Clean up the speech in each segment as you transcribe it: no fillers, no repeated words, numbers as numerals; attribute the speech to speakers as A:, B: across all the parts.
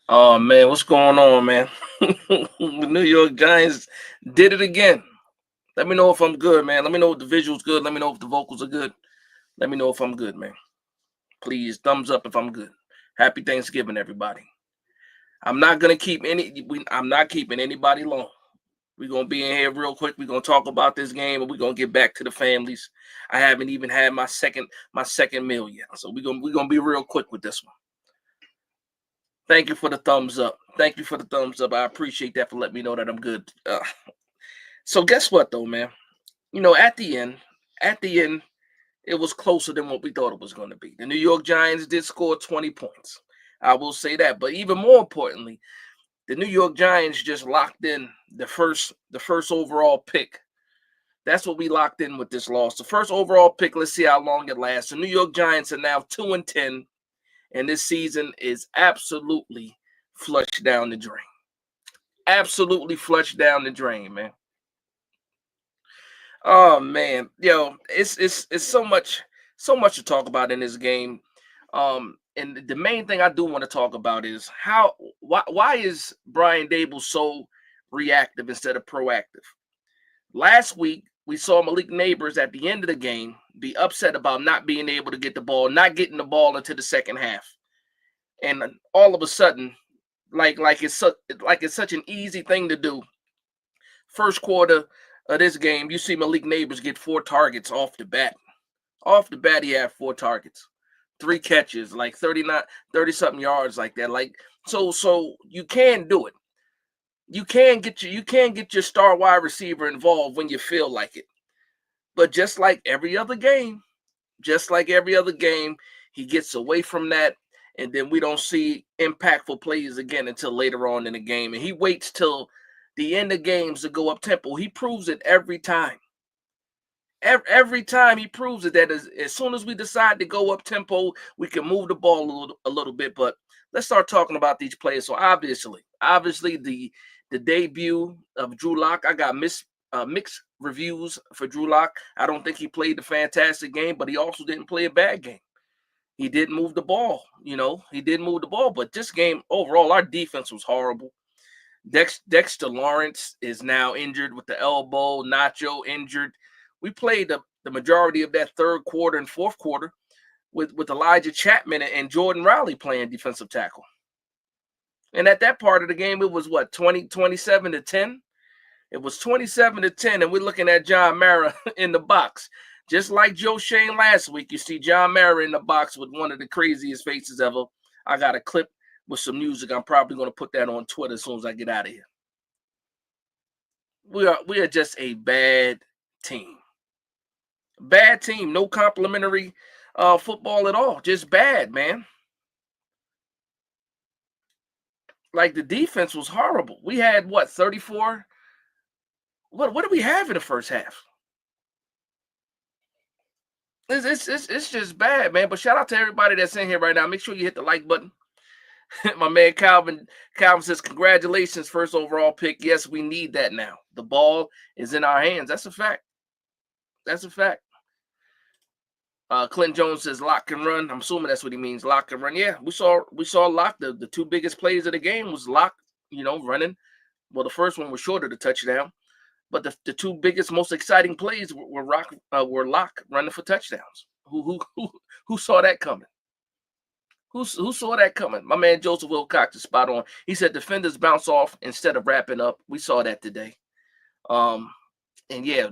A: Oh man, what's going on, man? The New York Giants did it again. Let me know if I'm good, man. Let me know if the visuals good. Let me know if the vocals are good. Let me know if I'm good, man. Please, thumbs up if I'm good. Happy Thanksgiving, everybody. I'm not keeping anybody long. We're gonna be in here real quick. We're gonna talk about this game, and we're gonna get back to the families. I haven't even had my second meal yet, so we're gonna be real quick with this one. Thank you for the thumbs up. Thank you for the thumbs up. I appreciate that for letting me know that I'm good. So guess what though, man? At the end, it was closer than what we thought it was going to be. The New York Giants did score 20 points. I will say that. But even more importantly, the New York Giants just locked in the first overall pick. That's what we locked in with this loss. The first overall pick. Let's see how long it lasts. The New York Giants are now 2-10, and this season is absolutely flushed down the drain. Absolutely flushed down the drain, man. Oh man, it's so much to talk about in this game. And the main thing I do want to talk about is why is Brian Dable so reactive instead of proactive? Last week we saw Malik Neighbors at the end of the game be upset about not being able to get the ball, not getting the ball into the second half, and all of a sudden, like it's such an easy thing to do. First quarter of this game, you see Malik Neighbors get 4 targets off the bat. Off the bat, he had 4 targets, 3 catches, like 39, 30 something yards like that. Like so you can do it. You can get your star wide receiver involved when you feel like it. But just like every other game, he gets away from that, and then we don't see impactful plays again until later on in the game. And he waits till the end of games to go up tempo. He proves it every time. Every time he proves it that as soon as we decide to go up tempo, we can move the ball a little bit. But let's start talking about these players. So obviously the debut of Drew Lock, I got mixed reviews for Drew Lock. I don't think he played a fantastic game, but he also didn't play a bad game. He did move the ball, he did move the ball. But this game overall, our defense was horrible. Dexter Lawrence is now injured with the elbow. Nacho injured. We played the majority of that third quarter and fourth quarter with Elijah Chapman and Jordan Riley playing defensive tackle. And at that part of the game, it was what, 27-10? It was 27-10, and we're looking at John Mara in the box. Just like Joe Shane last week, you see John Mara in the box with one of the craziest faces ever. I got a clip with some music. I'm probably going to put that on Twitter as soon as I get out of here. We are just a bad team. Bad team. No complimentary football at all. Just bad, man. Like the defense was horrible. We had what, 34? What do we have in the first half? It's just bad, man. But shout out to everybody that's in here right now. Make sure you hit the like button. My man Calvin says, congratulations, first overall pick. Yes, we need that now. The ball is in our hands. That's a fact. That's a fact. Clint Jones says lock and run. I'm assuming that's what he means. Lock and run. Yeah, we saw lock. The two biggest plays of the game was lock, running. Well, the first one was short of the touchdown, but the two biggest, most exciting plays were lock running for touchdowns. Who saw that coming? Who saw that coming? My man Joseph Wilcox is spot on. He said defenders bounce off instead of wrapping up. We saw that today. And yeah,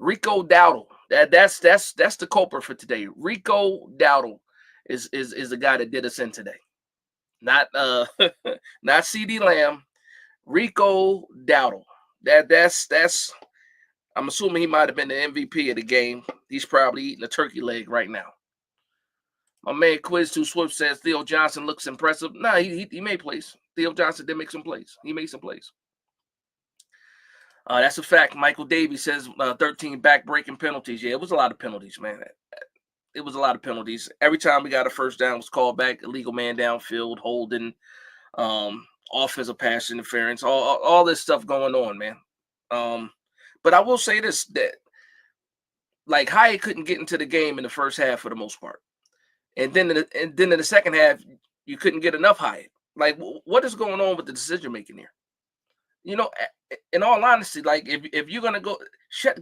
A: Rico Dowdle. That's the culprit for today. Rico Dowdle is the guy that did us in today. Not not CD Lamb. Rico Dowdle. That's I'm assuming he might have been the MVP of the game. He's probably eating a turkey leg right now. My man Quiz 2 Swift says Theo Johnson looks impressive. Nah, he made plays. Theo Johnson did make some plays. He made some plays. That's a fact. Michael Davies says 13 back-breaking penalties. Yeah, it was a lot of penalties, man. It was a lot of penalties. Every time we got a first down, it was called back, illegal man downfield, holding, offensive pass interference, all this stuff going on, man. But I will say this, that like Hyatt couldn't get into the game in the first half for the most part. And then in the second half, you couldn't get enough Hyatt. Like, what is going on with the decision making here? You know, in all honesty, like if you're gonna go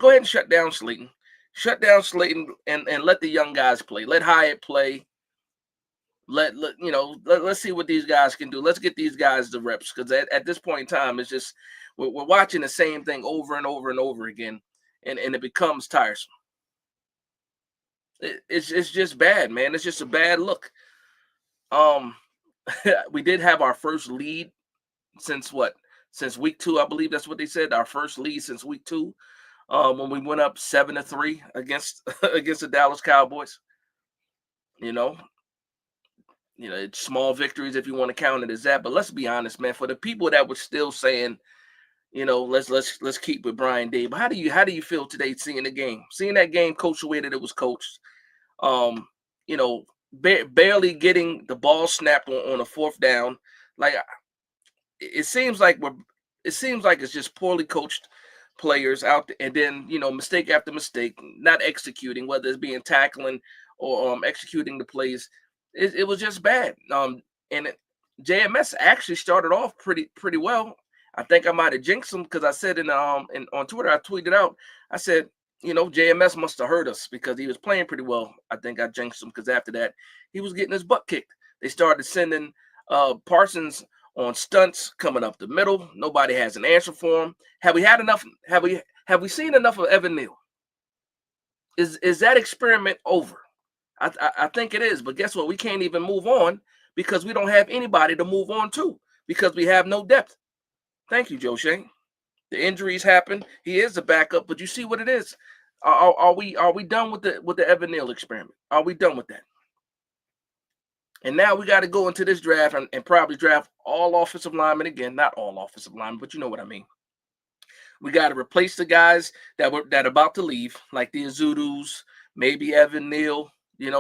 A: ahead and shut down Slayton, and let the young guys play. Let Hyatt play. Let's see what these guys can do. Let's get these guys the reps, because at this point in time, it's just we're watching the same thing over and over and over again, and it becomes tiresome. It's just bad, man. It's just a bad look. Um, we did have our first lead since what? Since week 2, I believe that's what they said. Our first lead since week 2, when we went up 7-3 against against the Dallas Cowboys. You know, it's small victories if you want to count it as that. But let's be honest, man. For the people that were still saying, let's keep with Brian Dable. How do you feel today seeing the game, seeing that game coached the way that it was coached? Um, barely getting the ball snapped on a fourth down. Like, it seems like it's just poorly coached players out there, and then mistake after mistake, not executing, whether it's being tackling or executing the plays. It was just bad. And JMS actually started off pretty well. I think I might have jinxed him, because I said on Twitter, I tweeted out, I said, JMS must have hurt us because he was playing pretty well. I think I jinxed him, because after that he was getting his butt kicked. They started sending Parsons on stunts coming up the middle. Nobody has an answer for him. Have we had enough? Have we seen enough of Evan Neal? Is that experiment over? I think it is, but guess what? We can't even move on because we don't have anybody to move on to, because we have no depth. Thank you, Joe Shane. The injuries happen. He is a backup, but you see what it is. Are we done with the Evan Neal experiment? Are we done with that? And now we got to go into this draft and probably draft all offensive linemen again. Not all offensive linemen, but you know what I mean. We got to replace the guys that are about to leave, like the Azudus, maybe Evan Neal.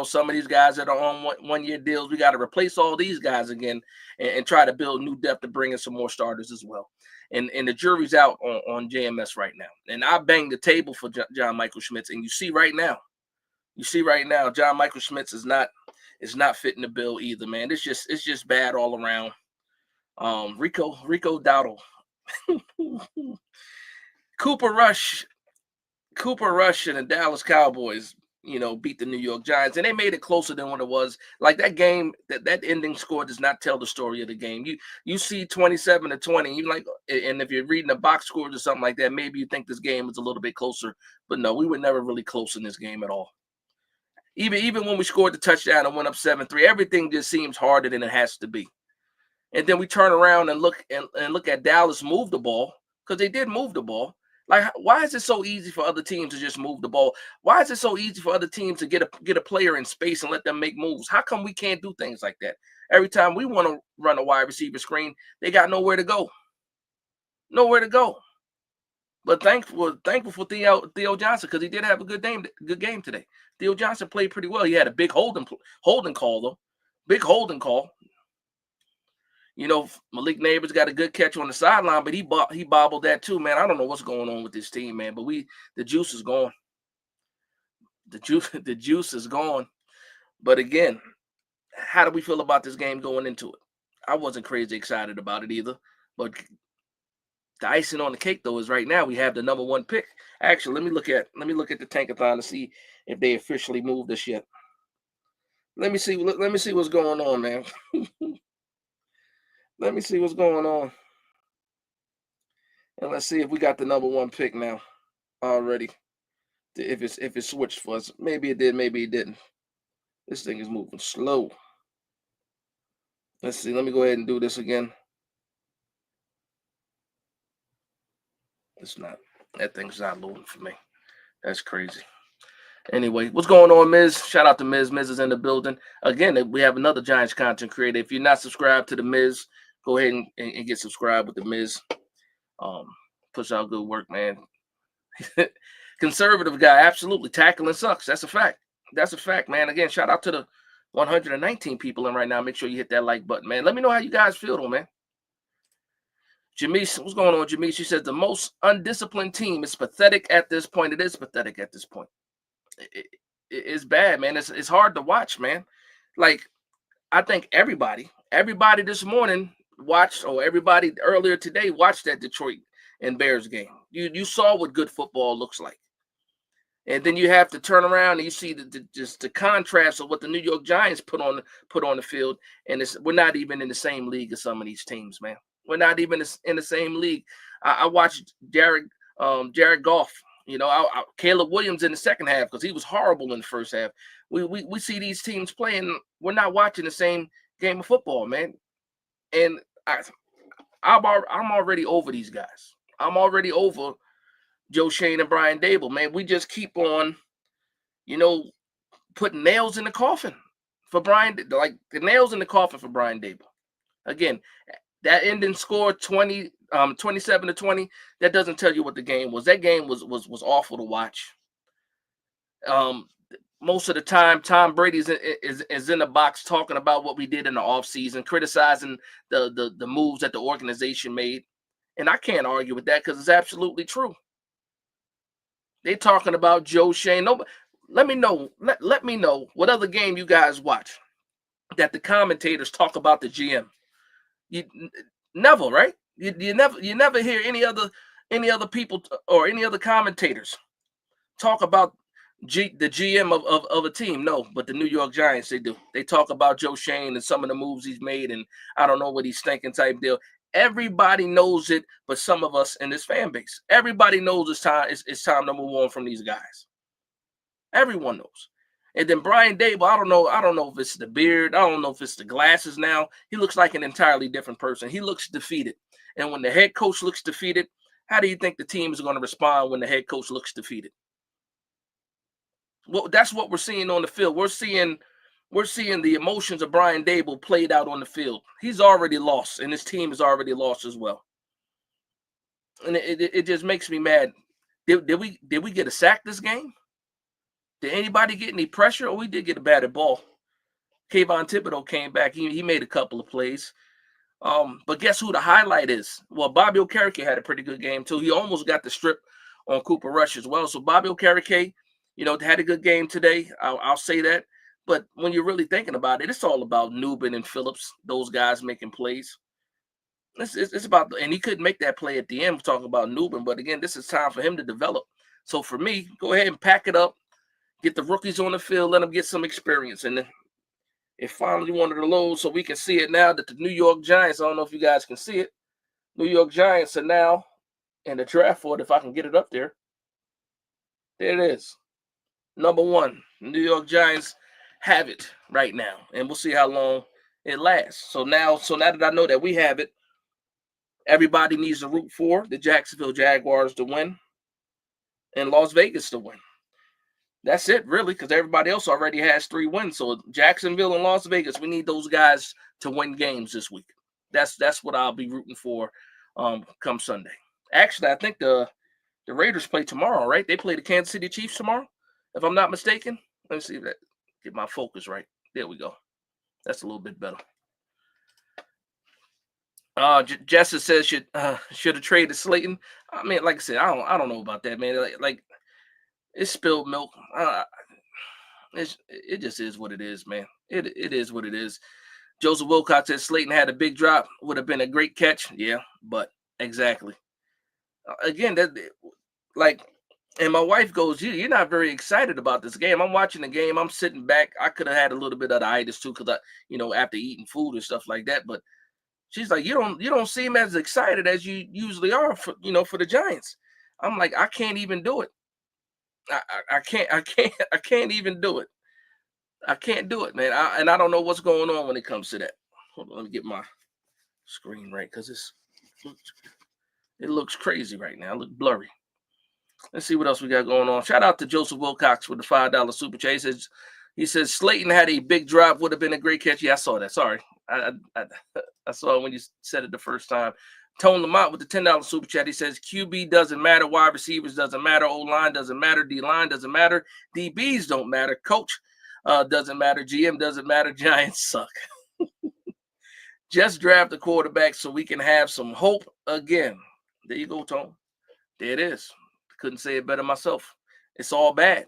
A: Some of these guys that are on one-year deals. We got to replace all these guys again and try to build new depth to bring in some more starters as well. And the jury's out on JMS right now. And I banged the table for John Michael Schmitz, and you see right now, John Michael Schmitz is not fitting the bill either, man. It's just bad all around. Rico Dowdle, Cooper Rush and the Dallas Cowboys, beat the New York Giants, and they made it closer than what it was. Like, that game, that ending score does not tell the story of the game. You see 27-20, you like, and if you're reading the box scores or something like that, maybe you think this game is a little bit closer. But no, we were never really close in this game at all. Even when we scored the touchdown and went up 7-3, everything just seems harder than it has to be. And then we turn around and look at Dallas move the ball, because they did move the ball. Like, why is it so easy for other teams to just move the ball? Why is it so easy for other teams to get a player in space and let them make moves? How come we can't do things like that? Every time we want to run a wide receiver screen, they got nowhere to go. Nowhere to go. But thankful for Theo Johnson, because he did have a good game today. Theo Johnson played pretty well. He had a big holding call, though. Big holding call. Malik Neighbors got a good catch on the sideline, but he bobbled that too, man. I don't know what's going on with this team, man, but the juice is gone. The juice is gone. But again, how do we feel about this game going into it? I wasn't crazy excited about it either, but the icing on the cake, though, is right now we have the number 1 pick. Actually, let me look at the Tankathon to see if they officially moved us yet. Let me see what's going on, man. Let me see what's going on. And let's see if we got the number 1 pick now already. If it switched for us. Maybe it did, maybe it didn't. This thing is moving slow. Let's see. Let me go ahead and do this again. That thing's not loading for me. That's crazy. Anyway, what's going on, Miz? Shout out to Miz. Miz is in the building. Again, we have another Giants content creator. If you're not subscribed to the Miz, go ahead and get subscribed with the Miz. Push out good work, man. Conservative guy, absolutely. Tackling sucks. That's a fact, man. Again, shout out to the 119 people in right now. Make sure you hit that like button, man. Let me know how you guys feel, though, man. Jamise, what's going on, Jamise? She says the most undisciplined team is pathetic at this point. It is pathetic at this point. It's bad, man. It's hard to watch, man. Like, I think everybody, Everybody this morning watched, or everybody earlier today watched that Detroit and Bears game. You saw what good football looks like. And then you have to turn around and you see just the contrast of what the New York Giants put on the field, and we're not even in the same league as some of these teams, man. We're not even in the same league. I watched Jared Goff. Caleb Williams in the second half because he was horrible in the first half. We see these teams playing. We're not watching the same game of football, man. And I'm already over these guys. I'm already over Joe Shane and Brian Dable, man. We just keep on, you know, putting nails in the coffin for Brian, like the nails in the coffin for Brian Dable. Again, that ending score 27-20, that doesn't tell you what the game was. That game was awful to watch. Most of the time, Tom Brady is in the box talking about what we did in the offseason, criticizing the moves that the organization made. And I can't argue with that because it's absolutely true. They talking about Joe Shane. No, let me know. Let me know what other game you guys watch that the commentators talk about the GM. You never, right? You never hear any other people or any other commentators talk about the GM of a team. No, but the New York Giants, they do. They talk about Joe Shane and some of the moves he's made, and I don't know what he's thinking type deal. Everybody knows it, but some of us in this fan base, everybody knows it's time to move on from these guys. Everyone knows. And then Brian Dable, I don't know if it's the beard, I don't know if it's the glasses now. He looks like an entirely different person. He looks defeated. And when the head coach looks defeated, how do you think the team is going to respond when the head coach looks defeated? Well, that's what we're seeing on the field. We're seeing the emotions of Brian Dable played out on the field. He's already lost, and his team is already lost as well. And it just makes me mad. Did we get a sack this game? Did anybody get any pressure? Or we did get a batted ball. Kayvon Thibodeau came back. He made a couple of plays. But guess who the highlight is? Well, Bobby Okereke had a pretty good game too. He almost got the strip on Cooper Rush as well. So Bobby Okereke, had a good game today. I'll say that. But when you're really thinking about it, it's all about Newbin and Phillips, those guys making plays. It's about, and he couldn't make that play at the end. We're talking about Newbin, but again, this is time for him to develop. So for me, go ahead and pack it up, get the rookies on the field, let them get some experience, and then it finally wanted to load so we can see it now that the New York Giants, I don't know if you guys can see it, New York Giants are now in the draft for it. If I can get it up there, there it is. Number one, New York Giants have it right now, and we'll see how long it lasts. So now that I know that we have it, everybody needs to root for the Jacksonville Jaguars to win and Las Vegas to win. That's it, really, because everybody else already has 3 wins. So Jacksonville and Las Vegas, we need those guys to win games this week. That's what I'll be rooting for come Sunday. Actually, I think the Raiders play tomorrow, right? They play the Kansas City Chiefs tomorrow, if I'm not mistaken. Let me see that. Get my focus right. There we go. That's a little bit better. Jessa says should have traded Slayton. I mean, like I said, I don't know about that, man. Like it's spilled milk. It just is what it is, man. It is what it is. Joseph Wilcox says Slayton had a big drop, would have been a great catch. Yeah, but exactly. Again, and my wife goes, you're not very excited about this game. I'm watching the game. I'm sitting back. I could have had a little bit of the itis too, because after eating food and stuff like that. But she's like, you don't seem as excited as you usually are for the Giants. I'm like, I can't even do it. I can't even do it. I can't do it, man. I don't know what's going on when it comes to that. Hold on, let me get my screen right because it looks crazy right now. It looks blurry. Let's see what else we got going on. Shout out to Joseph Wilcox with the $5 super chat. He says Slayton had a big drop, would have been a great catch. Yeah, I saw that. Sorry. I saw it when you said it the first time. Tone Lamont with the $10 super chat. He says QB doesn't matter, wide receivers doesn't matter, O-line doesn't matter, D-line doesn't matter, DBs don't matter, coach doesn't matter, GM doesn't matter, Giants suck. Just draft a quarterback so we can have some hope again. There you go, Tone. There it is. Couldn't say it better myself. It's all bad.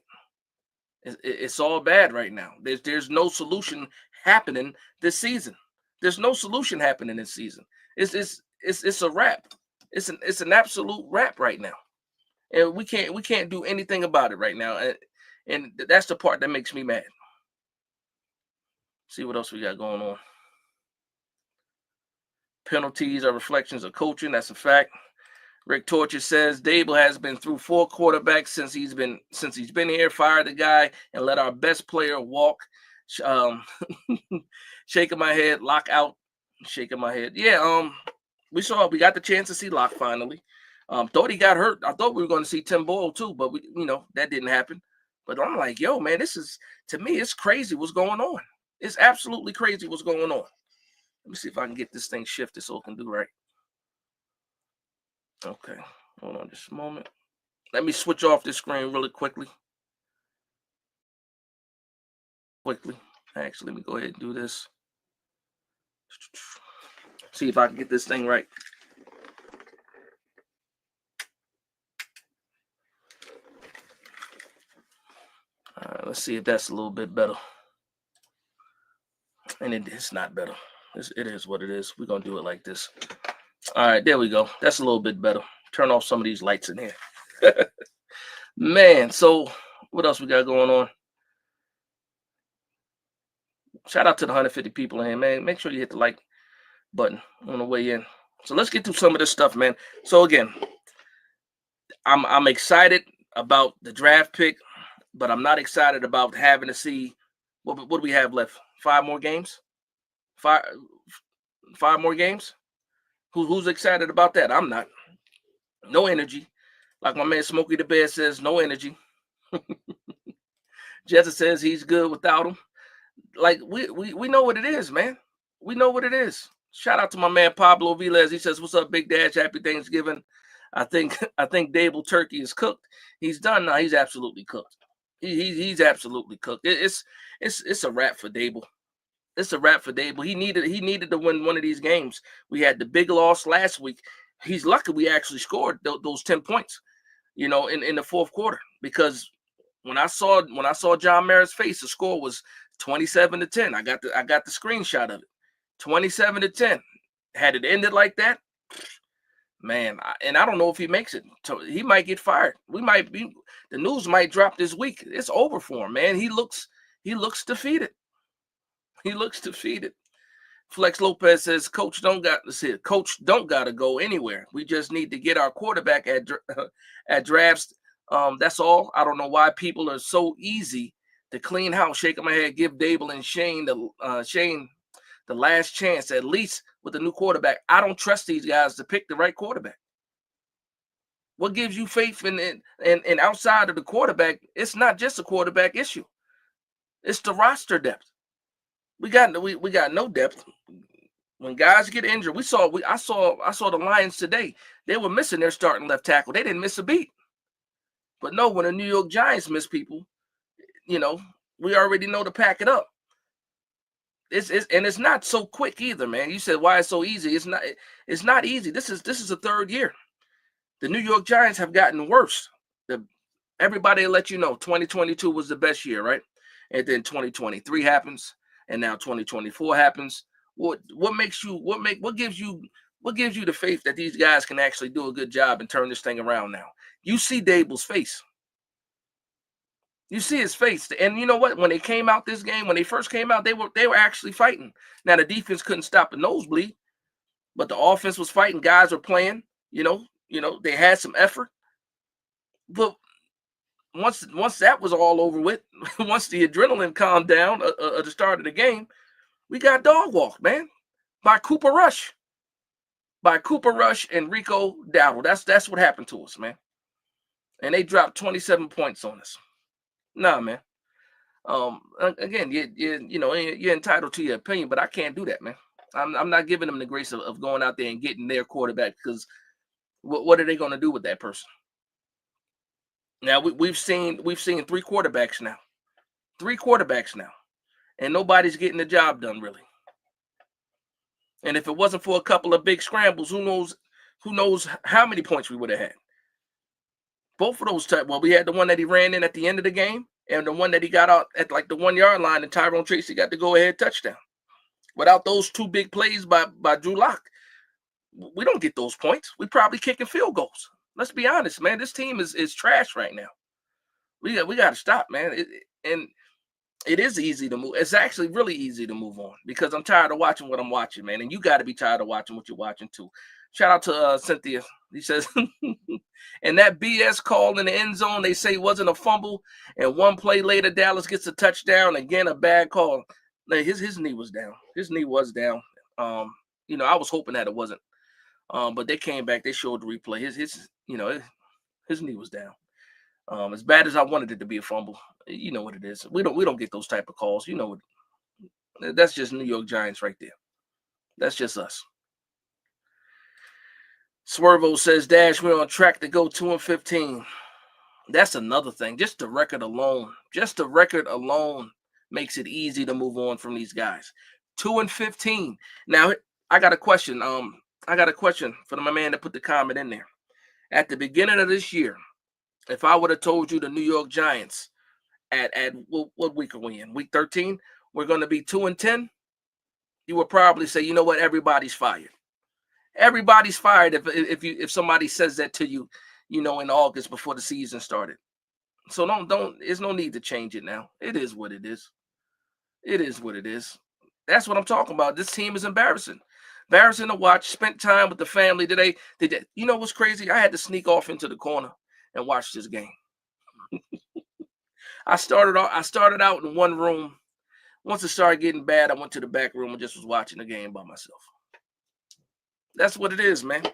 A: It's all bad right now. There's no solution happening this season. There's no solution happening this season. It's a wrap. It's an absolute wrap right now, and we can't do anything about it right now. And that's the part that makes me mad. See what else we got going on. Penalties are reflections of coaching. That's a fact. Rick Torcher says Dable has been through 4 quarterbacks since he's been here. Fired the guy and let our best player walk. Shaking my head. Lock out. Shaking my head. Yeah. We got the chance to see Lock finally. Thought he got hurt. I thought we were going to see Tim Boyle too, but that didn't happen. But I'm like, yo, man, to me, it's crazy what's going on. It's absolutely crazy what's going on. Let me see if I can get this thing shifted so it can do right. Okay, hold on just a moment. Let me switch off this screen really quickly. Actually, let me go ahead and do this. See if I can get this thing right. All right, let's see if that's a little bit better. And it's not better. It is what it is. We're going to do it like this. All right, there we go. That's a little bit better. Turn off some of these lights in here. Man, so what else we got going on? Shout out to the 150 people in here, man. Make sure you hit the like button on the way in. So let's get through some of this stuff, man. So again, I'm excited about the draft pick, but I'm not excited about having to see what do we have left? 5 more games? Five more games? Who's excited about that? I'm not. No energy. Like my man Smokey the Bear says, no energy. Jessa says he's good without him. Like we know what it is, man. We know what it is. Shout out to my man Pablo Vilez. He says, "What's up, Big Dash? Happy Thanksgiving." I think Dable Turkey is cooked. He's done now. He's absolutely cooked. He's absolutely cooked. It's a wrap for Dable. It's a wrap for Dable. He needed to win one of these games. We had the big loss last week. He's lucky we actually scored those 10 points, in the fourth quarter, because when I saw John Mara's face, the score was 27-10. I got the screenshot of it. 27-10. Had it ended like that, man, and I don't know if he makes it. He might get fired. The news might drop this week. It's over for him, man. He looks defeated. He looks defeated. Flex Lopez says, Coach don't got to go anywhere. We just need to get our quarterback at drafts. That's all. I don't know why people are so easy to clean house. Shaking my head. Give Dable and Shane the last chance, at least with the new quarterback. I don't trust these guys to pick the right quarterback. What gives you faith in outside of the quarterback? It's not just a quarterback issue. It's the roster depth. We got no depth. When guys get injured, I saw the Lions today. They were missing their starting left tackle. They didn't miss a beat. But no, when the New York Giants miss people, we already know to pack it up. It's not so quick either, man. You said why it's so easy. It's not easy. This is a third year. The New York Giants have gotten worse. Everybody will let you know 2022 was the best year, right? And then 2023 happens, and now 2024 happens. What gives you the faith that these guys can actually do a good job and turn this thing around now? You see Dable's face. You see his face. And you know what? When they came out this game, when they first came out, they were actually fighting. Now the defense couldn't stop a nosebleed, but the offense was fighting. Guys were playing, they had some effort. But once that was all over with, once the adrenaline calmed down at the start of the game, we got dog walked, man, by Cooper Rush. By Cooper Rush and Rico Dowdle. That's what happened to us, man. And they dropped 27 points on us. Nah, man. Again, you're entitled to your opinion, but I can't do that, man. I'm not giving them the grace of going out there and getting their quarterback, because what are they going to do with that person? Now we've seen 3 quarterbacks now. 3 quarterbacks now. And nobody's getting the job done, really. And if it wasn't for a couple of big scrambles, who knows how many points we would have had. Both of those we had the one that he ran in at the end of the game, and the one that he got out at like the 1 yard line, and Tyrone Tracy got the go-ahead touchdown. Without those two big plays by Drew Lock, we don't get those points. We probably kicking field goals. Let's be honest, man. This team is trash right now. We got to stop, man. And it is easy to move. It's actually really easy to move on because I'm tired of watching what I'm watching, man. And you got to be tired of watching what you're watching too. Shout out to Cynthia. He says, and that BS call in the end zone, they say wasn't a fumble. And one play later, Dallas gets a touchdown. Again, a bad call. His knee was down. His knee was down. I was hoping that it wasn't. But they came back. They showed the replay. His knee was down. As bad as I wanted it to be a fumble, you know what it is. We don't get those type of calls. You know what? That's just New York Giants right there. That's just us. Swervo says, Dash, we're on track to go 2-15. That's another thing. Just the record alone makes it easy to move on from these guys. 2-15. Now, I got a question. I got a question for my man that put the comment in there. At the beginning of this year, if I would have told you the New York Giants at what week are we in? Week 13, we're going to be 2-10. You would probably say, you know what? Everybody's fired. Everybody's fired if somebody says that to you, in August before the season started. So don't. There's no need to change it now. It is what it is. It is what it is. That's what I'm talking about. This team is embarrassing. Embarrassing to watch. Spent time with the family today. You know what's crazy? I had to sneak off into the corner and watch this game. I started out in one room. Once it started getting bad, I went to the back room and just was watching the game by myself. That's what it is, man.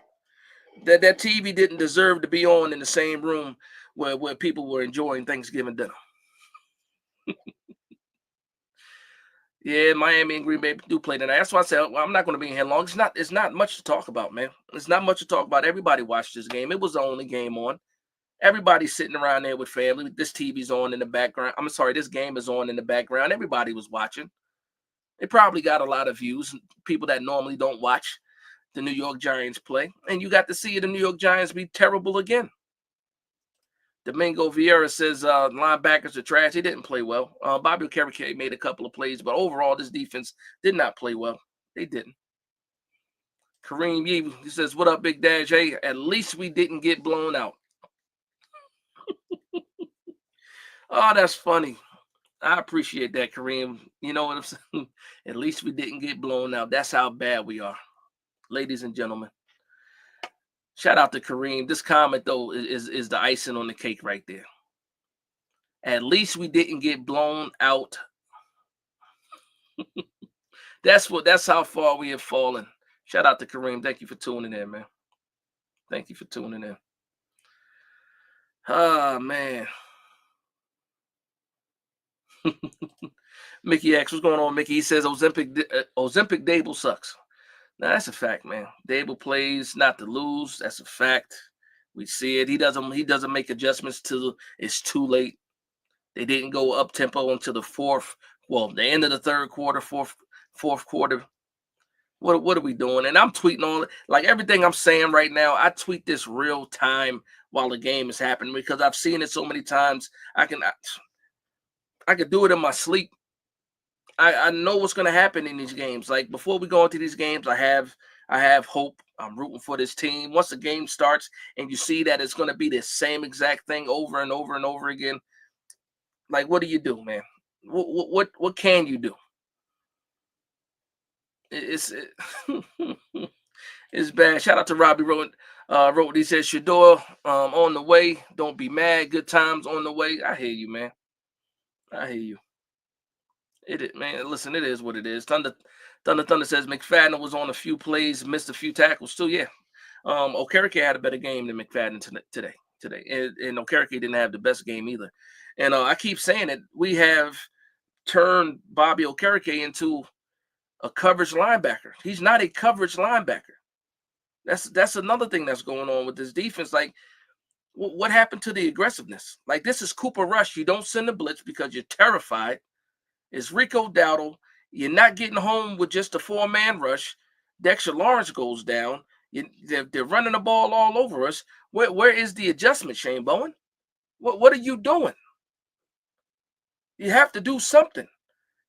A: That TV didn't deserve to be on in the same room where people were enjoying Thanksgiving dinner. Yeah, Miami and Green Bay do play tonight. That's why I said, well, I'm not going to be in here long. It's not much to talk about, man. It's not much to talk about. Everybody watched this game. It was the only game on. Everybody's sitting around there with family. This TV's on in the background. I'm sorry, this game is on in the background. Everybody was watching. It probably got a lot of views. People that normally don't watch the New York Giants play. And you got to see the New York Giants be terrible again. Domingo Vieira says linebackers are trash. They didn't play well. Bobby Okereke made a couple of plays, but overall, this defense did not play well. They didn't. Kareem Yee, he says, what up, Big Dash? Hey, at least we didn't get blown out. Oh, that's funny. I appreciate that, Kareem. You know what I'm saying? At least we didn't get blown out. That's how bad we are, ladies and gentlemen. Shout out to Kareem. This comment, though, is the icing on the cake right there. At least we didn't get blown out. That's how far we have fallen. Shout out to Kareem. Thank you for tuning in, man. Thank you for tuning in. Oh, man. Mickey X, what's going on, Mickey? He says Ozempic Dable sucks. Now, that's a fact, man. Dable plays not to lose. That's a fact. We see it. He doesn't make adjustments till it's too late. They didn't go up tempo until the end of the third quarter, fourth quarter. What are we doing? And I'm tweeting all like everything I'm saying right now. I tweet this real time while the game is happening because I've seen it so many times. I could do it in my sleep. I know what's going to happen in these games. Like before we go into these games, I have hope. I'm rooting for this team. Once the game starts and you see that it's going to be the same exact thing over and over and over again, like what do you do, man? What can you do? It's bad. Shout out to Robbie wrote he says Shador on the way. Don't be mad. Good times on the way. I hear you, man. I hear you. Man. Listen, it is what it is. Thunder says McFadden was on a few plays, missed a few tackles too. Yeah. Okereke had a better game than McFadden today. And Okereke didn't have the best game either. And I keep saying it. We have turned Bobby Okereke into a coverage linebacker. He's not a coverage linebacker. That's another thing that's going on with this defense. Like, what happened to the aggressiveness? Like, this is Cooper Rush. You don't send a blitz because you're terrified. It's Rico Dowdle. You're not getting home with just a 4-man rush. Dexter Lawrence goes down. They're running the ball all over us. Where is the adjustment, Shane Bowen? What are you doing? You have to do something.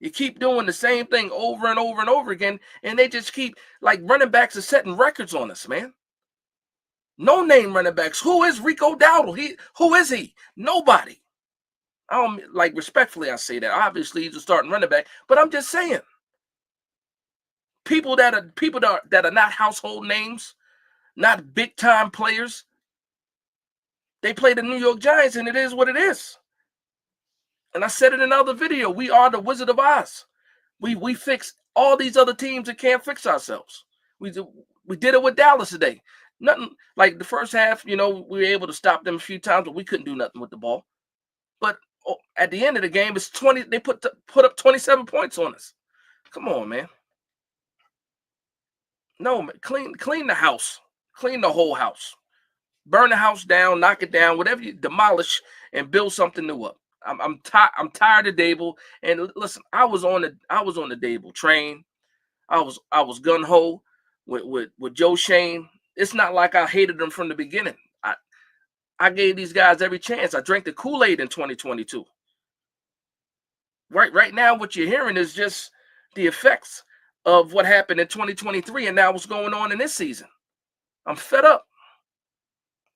A: You keep doing the same thing over and over and over again, and they just keep, like, running backs are setting records on us, man. No name running backs. Who is Rico Dowdle? Who is he? Nobody. I don't, like, respectfully, I say that. Obviously, he's a starting running back, but I'm just saying, people that are not household names, not big time players. They play the New York Giants, and it is what it is. And I said it in another video. We are the Wizard of Oz. We fix all these other teams that can't fix ourselves. We did it with Dallas today. Nothing like the first half. We were able to stop them a few times, but we couldn't do nothing with the ball. But at the end of the game, it's 20. They put up 27 points on us. Come on, man. No, man. Clean the house. Clean the whole house. Burn the house down, knock it down, whatever you demolish, and build something new up. I'm tired of Dable. And listen, I was on the Dable train. I was gun ho with Joe Shane. It's not like I hated them from the beginning. I gave these guys every chance. I drank the Kool-Aid in 2022. Right now, what you're hearing is just the effects of what happened in 2023, and now what's going on in this season. I'm fed up.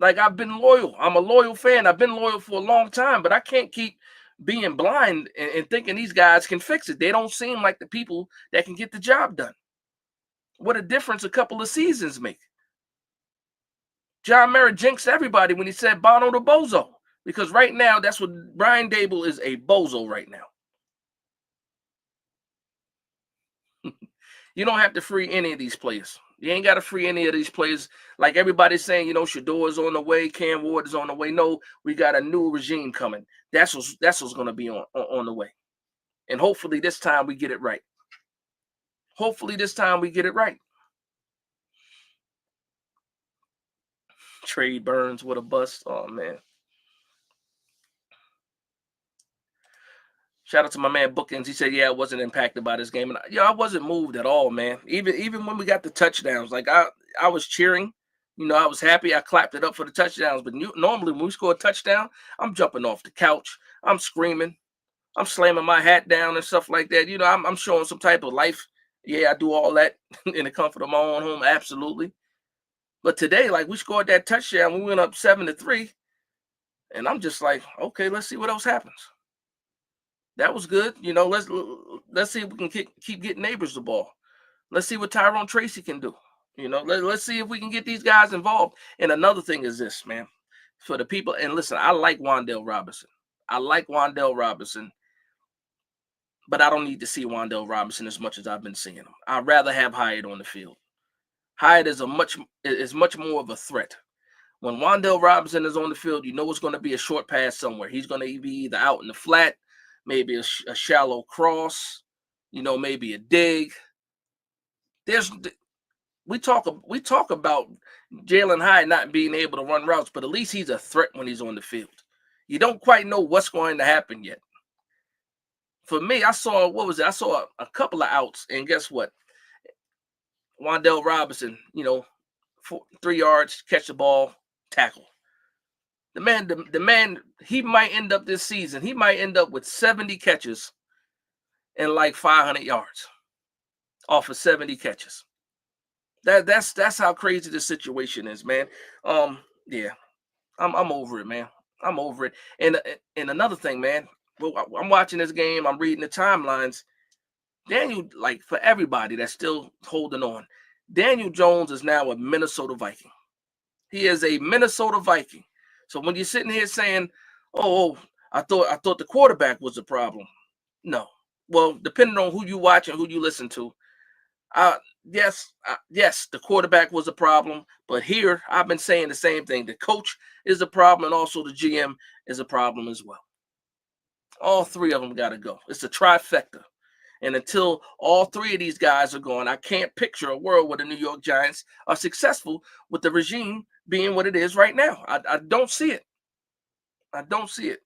A: Like, I've been loyal. I'm a loyal fan. I've been loyal for a long time, but I can't keep being blind and thinking these guys can fix it. They don't seem like the people that can get the job done. What a difference a couple of seasons make. John Merritt jinxed everybody when he said Bono the bozo, because right now that's what Brian Dable is, a bozo right now. You don't have to free any of these players. You ain't got to free any of these players. Like everybody's saying, Shador is on the way, Cam Ward is on the way. No, we got a new regime coming. That's what's going to be on the way. And hopefully this time we get it right. Hopefully this time we get it right. Trey Burns with a bust. Oh, man. Shout out to my man Bookings. He said, yeah, I wasn't impacted by this game. And I wasn't moved at all, man. Even when we got the touchdowns, like I was cheering. I was happy. I clapped it up for the touchdowns. But normally when we score a touchdown, I'm jumping off the couch. I'm screaming. I'm slamming my hat down and stuff like that. I'm showing some type of life. Yeah, I do all that in the comfort of my own home. Absolutely. But today, like, we scored that touchdown. We went up 7-3. And I'm just like, okay, let's see what else happens. That was good. Let's see if we can keep getting Neighbors the ball. Let's see what Tyrone Tracy can do. Let's see if we can get these guys involved. And another thing is this, man, for the people. And listen, I like Wan'Dale Robinson. But I don't need to see Wan'Dale Robinson as much as I've been seeing him. I'd rather have Hyatt on the field. Hyatt is much more of a threat. When Wan'Dale Robinson is on the field, it's going to be a short pass somewhere. He's going to be either out in the flat, maybe a shallow cross, maybe a dig. We talk about Jalen Hyatt not being able to run routes, but at least he's a threat when he's on the field. You don't quite know what's going to happen yet. For me, I saw a couple of outs, and guess what? Wan'Dale Robinson, 3 yards, catch the ball, tackle. The man, he might end up this season. He might end up with 70 catches and like 500 yards off of 70 catches. That's how crazy the situation is, man. Yeah, I'm over it, man. I'm over it. And another thing, man. Well, I'm watching this game. I'm reading the timelines. Daniel, like, for everybody that's still holding on, Daniel Jones is now a Minnesota Viking. He is a Minnesota Viking. So when you're sitting here saying, "Oh, I thought the quarterback was the problem," no. Well, depending on who you watch and who you listen to, yes, the quarterback was a problem. But here, I've been saying the same thing. The coach is a problem, and also the GM is a problem as well. All three of them got to go. It's a trifecta. And until all three of these guys are gone, I can't picture a world where the New York Giants are successful with the regime being what it is right now. I don't see it. I don't see it.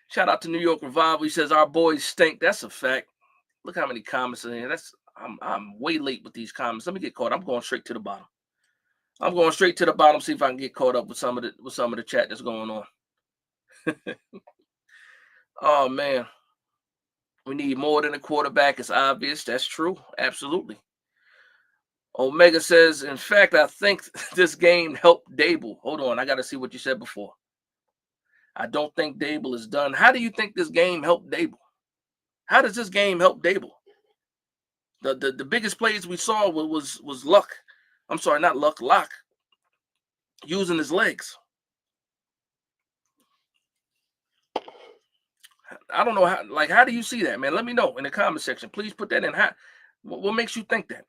A: Shout out to New York Revival. He says, our boys stink. That's a fact. Look how many comments are here. I'm way late with these comments. Let me get caught. I'm going straight to the bottom. See if I can get caught up with some of the chat that's going on. Oh, man. We need more than a quarterback. It's obvious. That's true. Absolutely. Omega says, in fact, I think this game helped Dable. Hold on. I got to see what you said before. I don't think Dable is done. How do you think this game helped Dable? How does this game help Dable? The biggest plays we saw was luck. I'm sorry, not luck, Lock using his legs. I don't know how. Like, how do you see that, man? Let me know in the comment section. Please put that in. What makes you think that?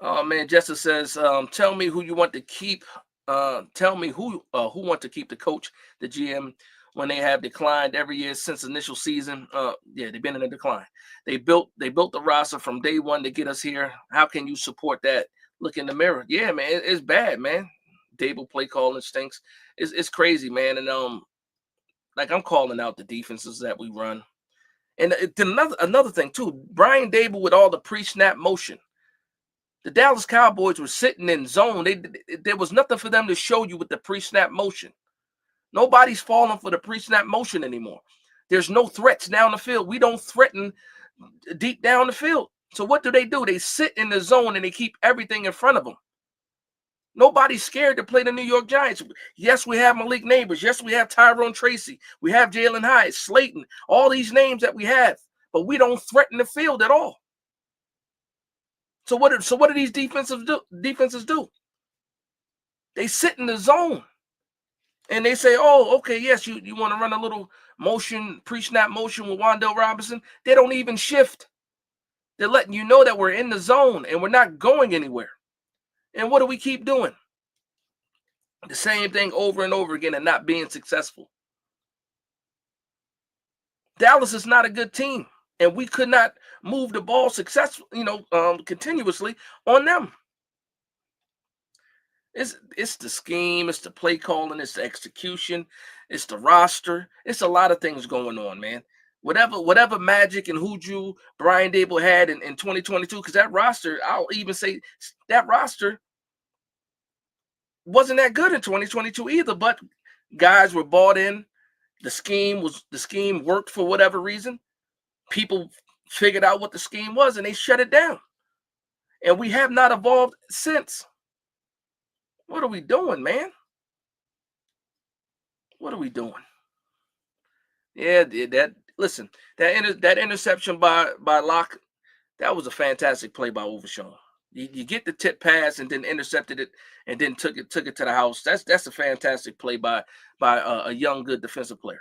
A: Oh man, Jessica says, tell me who you want to keep. Tell me who want to keep the coach, the GM, when they have declined every year since initial season. Yeah, they've been in a decline. They built the roster from day one to get us here. How can you support that? Look in the mirror. Yeah, man, it's bad, man. Dable play calling stinks. It's crazy, man. And like I'm calling out the defenses that we run. And another thing too, Brian Dable with all the pre-snap motion. The Dallas Cowboys were sitting in zone. There was nothing for them to show you with the pre-snap motion. Nobody's falling for the pre-snap motion anymore. There's no threats down the field. We don't threaten deep down the field. So what do? They sit in the zone and they keep everything in front of them. Nobody's scared to play the New York Giants. Yes, we have Malik Neighbors. Yes, we have Tyrone Tracy. We have Jalen Hyatt, Slayton, all these names that we have. But we don't threaten the field at all. So what do these defenses do? They sit in the zone. And they say, oh, okay, yes, you want to run a little motion, pre-snap motion with Wan'Dale Robinson. They don't even shift. They're letting you know that we're in the zone and we're not going anywhere. And what do we keep doing? The same thing over and over again and not being successful. Dallas is not a good team, and we could not move the ball successfully, continuously on them. It's the scheme, it's the play calling, it's the execution, it's the roster. It's a lot of things going on, man. Whatever magic and hoodoo Brian Dable had in 2022, because that roster, I'll even say that roster wasn't that good in 2022 either, but guys were bought in. The scheme worked for whatever reason. People figured out what the scheme was and they shut it down. And we have not evolved since. What are we doing, man? What are we doing? Yeah, that interception by Locke, that was a fantastic play by Overshawn. You get the tip pass and then intercepted it and then took it to the house. That's a fantastic play by a young good defensive player.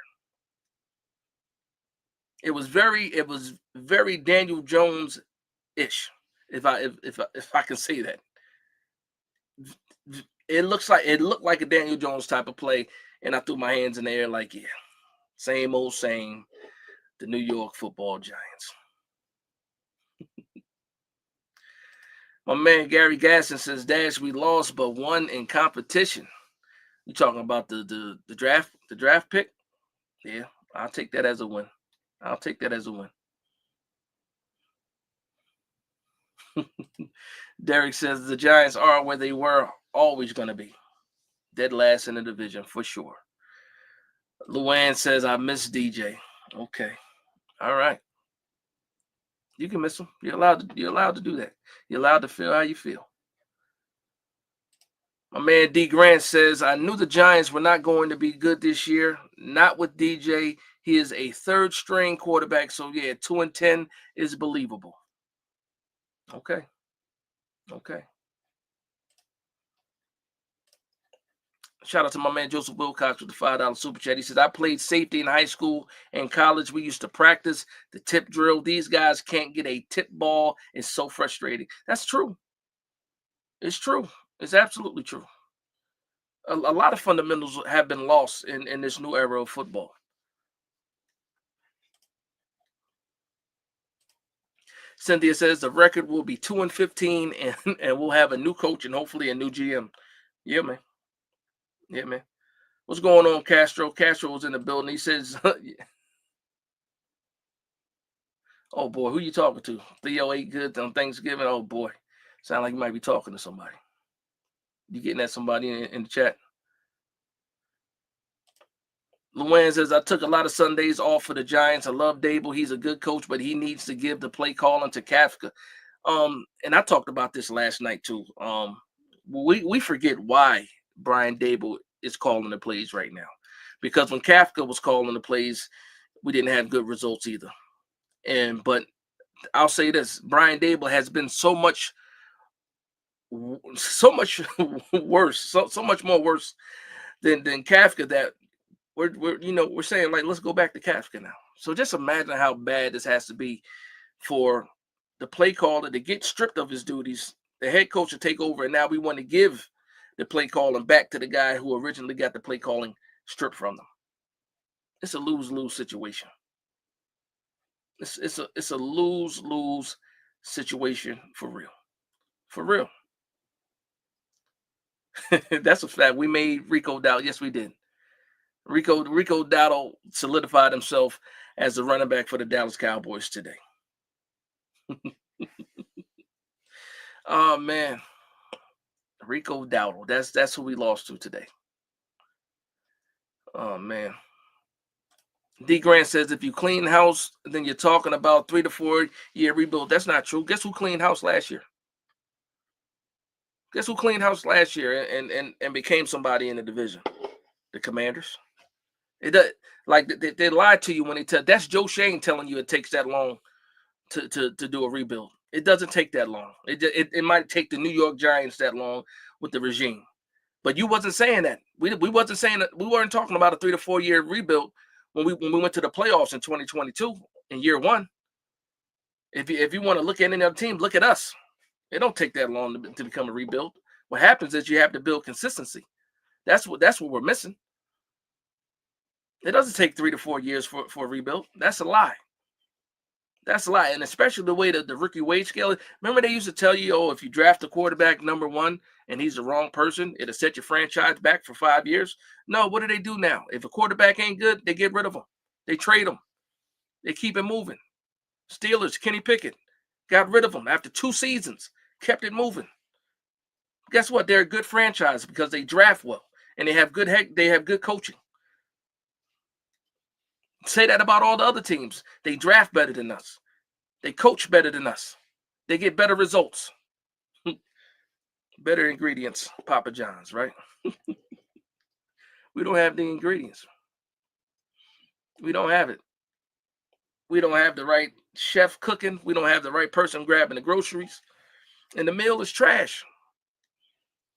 A: It was very Daniel Jones-ish, if I can say that. It looked like a Daniel Jones type of play, and I threw my hands in the air like, yeah, same old same, the New York Football Giants. My man Gary Gasson says, Dash, we lost but won in competition. You talking about the draft pick? Yeah, I'll take that as a win. Derek says the Giants are where they were always going to be. Dead last in the division for sure. Luann says, I miss DJ. Okay. All right. You can miss him. You're allowed to do that. You're allowed to feel how you feel. My man D Grant says, I knew the Giants were not going to be good this year. Not with DJ. He is a third string quarterback. So yeah, 2-10 is believable. Okay. Shout out to my man Joseph Wilcox with the $5 super chat. He says, I played safety in high school and college. We used to practice the tip drill. These guys can't get a tip ball. It's so frustrating. That's true. It's true. It's absolutely true. A lot of fundamentals have been lost in this new era of football. Cynthia says the record will be 2-15 and we'll have a new coach and hopefully a new GM. Yeah, man. What's going on, Castro? Castro was in the building. He says, oh boy, who you talking to? Theo ate good on Thanksgiving. Oh boy. Sound like you might be talking to somebody. You getting at somebody in the chat? Luann says, I took a lot of Sundays off for the Giants. I love Dable. He's a good coach, but he needs to give the play calling to Kafka. And I talked about this last night too. We forget why Brian Dable is calling the plays right now. Because when Kafka was calling the plays, we didn't have good results either. But I'll say this, Brian Dable has been so much worse, so much more worse than Kafka that we're saying, like, let's go back to Kafka now. So just imagine how bad this has to be for the play caller to get stripped of his duties, the head coach to take over, and now we want to give the play calling back to the guy who originally got the play calling stripped from them. It's a lose-lose situation. It's a lose-lose situation for real. For real. That's a fact. We made Rico Dowdle. Yes, we did. Rico Dowdle solidified himself as the running back for the Dallas Cowboys today. Oh man, Rico Dowdle. That's who we lost to today. Oh man. D Grant says if you clean house, then you're talking about 3 to 4 year rebuild. That's not true. Guess who cleaned house last year? Guess who cleaned house last year and became somebody in the division? The Commanders. It does, like they lied to you when they tell. That's Joe Shane telling you it takes that long to do a rebuild. It doesn't take that long. It might take the New York Giants that long with the regime, but you wasn't saying that. We wasn't saying that. We weren't talking about a 3 to 4 year rebuild when we went to the playoffs in 2022 in year one. If you want to look at any other team, look at us. It don't take that long to become a rebuild. What happens is you have to build consistency. That's what we're missing. It doesn't take 3 to 4 years for a rebuild. That's a lie. That's a lie. And especially the way that the rookie wage scale is. Remember they used to tell you, oh, if you draft a quarterback number 1 and he's the wrong person, it'll set your franchise back for 5 years. No, what do they do now? If a quarterback ain't good, they get rid of him. They trade him. They keep it moving. Steelers, Kenny Pickett, got rid of him after 2 seasons, kept it moving. Guess what? They're a good franchise because they draft well and they have good coaching. Say that about all the other teams. They draft better than us. They coach better than us. They get better results. Better ingredients, Papa John's, right? We don't have the ingredients. We don't have it. We don't have the right chef cooking. We don't have the right person grabbing the groceries. And the meal is trash.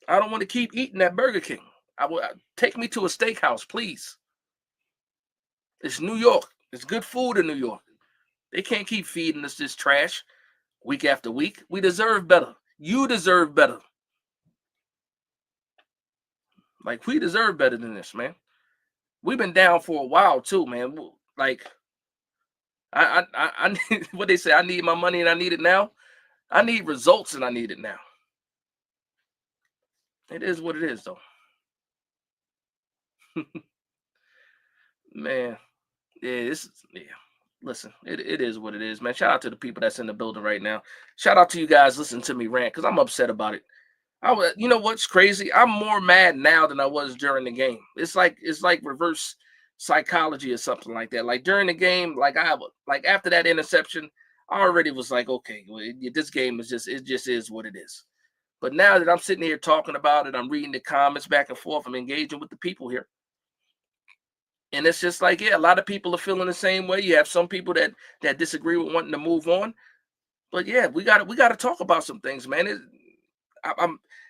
A: I don't want to keep eating at Burger King. Take me to a steakhouse, please. It's New York. It's good food in New York. They can't keep feeding us this trash week after week. We deserve better. You deserve better. Like, we deserve better than this, man. We've been down for a while too, man. Like, I need what they say. I need my money and I need it now. I need results and I need it now. It is what it is, though. Man, yeah, listen, it is what it is, man. Shout out to the people that's in the building right now. Shout out to you guys listening to me rant because I'm upset about it. You know what's crazy? I'm more mad now than I was during the game. It's like reverse psychology or something like that. Like during the game, like after that interception, I already was like, okay, well, this game is just is what it is. But now that I'm sitting here talking about it, I'm reading the comments back and forth. I'm engaging with the people here. And it's just like, yeah, a lot of people are feeling the same way. You have some people that disagree with wanting to move on. But yeah, we got to talk about some things, man.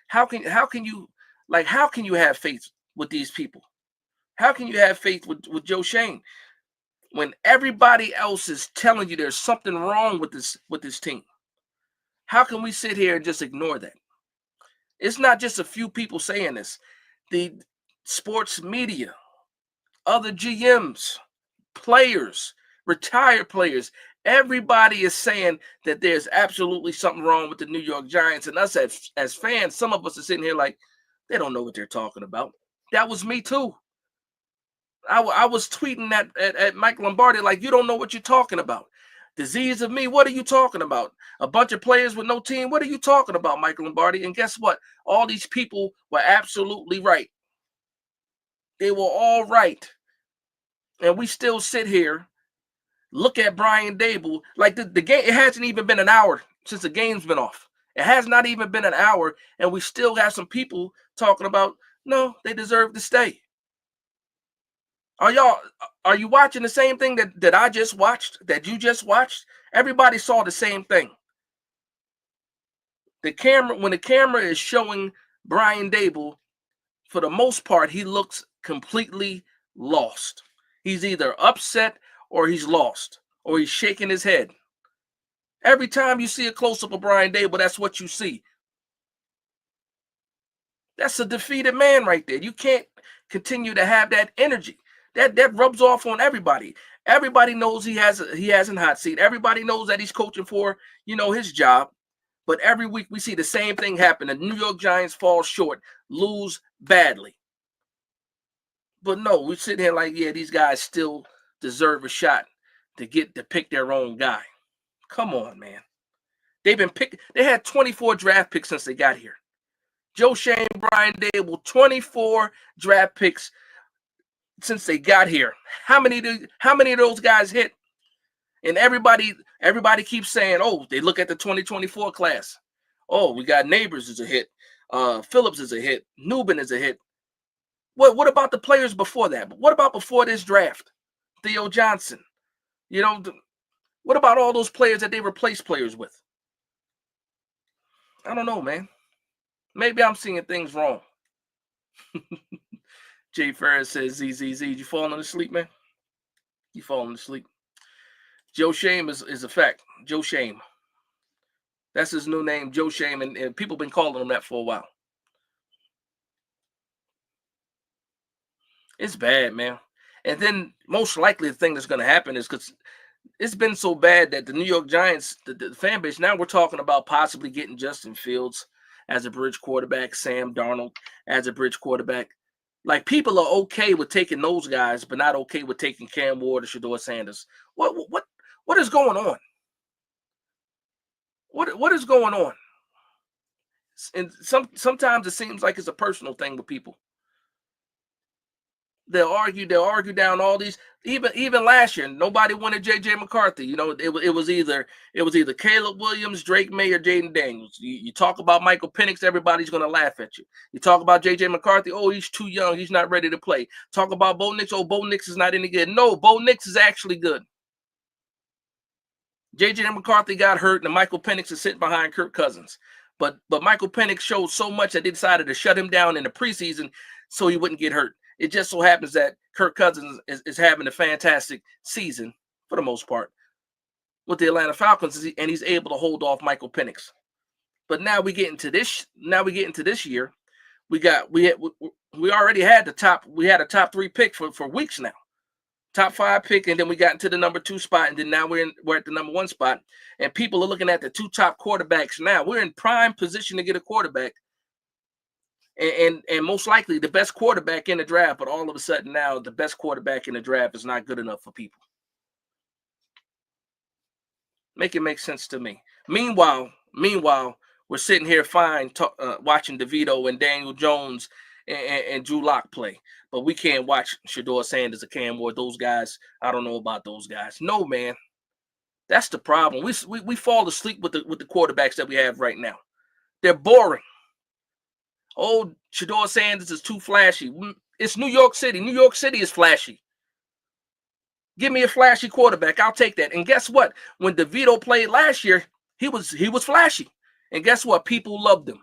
A: How can you have faith with these people? How can you have faith with Joe Shane when everybody else is telling you there's something wrong with this team? How can we sit here and just ignore that? It's not just a few people saying this. The sports media, other GMs, players, retired players, everybody is saying that there's absolutely something wrong with the New York Giants. And us as fans, some of us are sitting here like, they don't know what they're talking about. That was me too. I was tweeting at Mike Lombardi like, you don't know what you're talking about. Disease of me, what are you talking about? A bunch of players with no team, what are you talking about, Mike Lombardi? And guess what? All these people were absolutely right. They were all right. And we still sit here, look at Brian Dable. Like the game, it hasn't even been an hour since the game's been off. It has not even been an hour, and we still have some people talking about, no, they deserve to stay. Are you watching the same thing that I just watched, that you just watched? Everybody saw the same thing. When the camera is showing Brian Dable, for the most part, he looks completely lost. He's either upset or he's lost or he's shaking his head. Every time you see a close-up of Brian Dable, that's what you see. That's a defeated man right there. You can't continue to have that energy. That rubs off on everybody. Everybody knows he has in hot seat. Everybody knows that he's coaching for, his job. But every week we see the same thing happen. The New York Giants fall short, lose badly. But no, we sit here like, yeah, these guys still deserve a shot to pick their own guy. Come on, man. They've been picked. They had 24 draft picks since they got here. Joe Shane, Brian Dable, 24 draft picks since they got here. How many of those guys hit? And everybody keeps saying, oh, they look at the 2024 class. Oh, we got Neighbors is a hit. Phillips is a hit. Newman is a hit. What about the players before that? What about before this draft? Theo Johnson. What about all those players that they replaced players with? I don't know, man. Maybe I'm seeing things wrong. Jay Ferris says, ZZZ, you falling asleep, man? You falling asleep? Joe Shame is a fact. Joe Shame. That's his new name, Joe Shame, and people been calling him that for a while. It's bad, man. And then most likely the thing that's going to happen is because it's been so bad that the New York Giants, the fan base, now we're talking about possibly getting Justin Fields as a bridge quarterback, Sam Darnold as a bridge quarterback. Like, people are okay with taking those guys, but not okay with taking Cam Ward or Shedeur Sanders. What is going on? What is going on? And sometimes it seems like it's a personal thing with people. They'll argue down all these. Even last year, nobody wanted JJ McCarthy. It was either Caleb Williams, Drake May, or Jaden Daniels. You talk about Michael Penix, everybody's gonna laugh at you. You talk about JJ McCarthy, oh, he's too young, he's not ready to play. Talk about Bo Nix, oh, Bo Nix is not any good. No, Bo Nix is actually good. JJ McCarthy got hurt, and Michael Penix is sitting behind Kirk Cousins. But Michael Penix showed so much that they decided to shut him down in the preseason so he wouldn't get hurt. It just so happens that Kirk Cousins is having a fantastic season for the most part with the Atlanta Falcons, and he's able to hold off Michael Penix. But now we get into this. Year. We already had the top. We had a top 3 pick for weeks now. Top 5 pick, and then we got into the number 2 spot, and then now we're at the number 1 spot, and people are looking at the 2 top quarterbacks now. We're in prime position to get a quarterback. And most likely the best quarterback in the draft, but all of a sudden now the best quarterback in the draft is not good enough for people. Make it make sense to me. Meanwhile, we're sitting here fine watching DeVito and Daniel Jones and Drew Lock play, but we can't watch Shedeur Sanders or Cam Ward. Those guys, I don't know about those guys. No, man, that's the problem. We fall asleep with the quarterbacks that we have right now. They're boring. Oh, Shedeur Sanders is too flashy. It's New York City. New York City is flashy. Give me a flashy quarterback. I'll take that. And guess what? When DeVito played last year, he was flashy. And guess what? People loved him.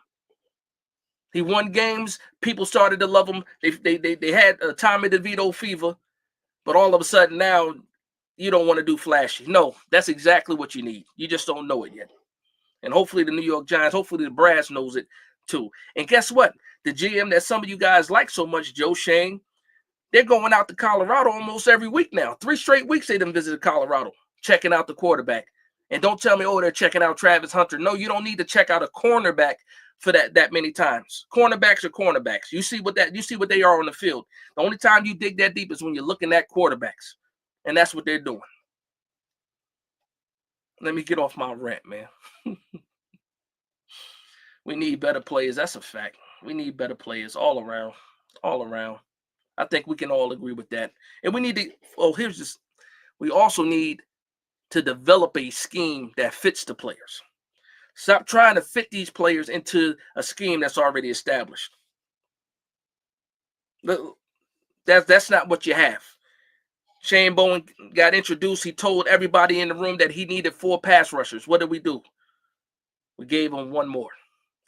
A: He won games. People started to love him. They had a Tommy DeVito fever. But all of a sudden now, you don't want to do flashy. No, that's exactly what you need. You just don't know it yet. And hopefully the New York Giants, hopefully the Brass knows it too. And guess what? The GM that some of you guys like so much, Joe Shane, they're going out to Colorado almost every week now. 3 straight weeks they done visited Colorado, checking out the quarterback. And don't tell me, oh, they're checking out Travis Hunter. No, you don't need to check out a cornerback for that many times. Cornerbacks are cornerbacks. You see what they are on the field. The only time you dig that deep is when you're looking at quarterbacks. And that's what they're doing. Let me get off my rant, man. We need better players. That's a fact. We need better players all around. I think we can all agree with that. And we need to, we also need to develop a scheme that fits the players. Stop trying to fit these players into a scheme that's already established. That's not what you have. Shane Bowen got introduced. He told everybody in the room that he needed 4 pass rushers. What did we do? We gave him 1 more.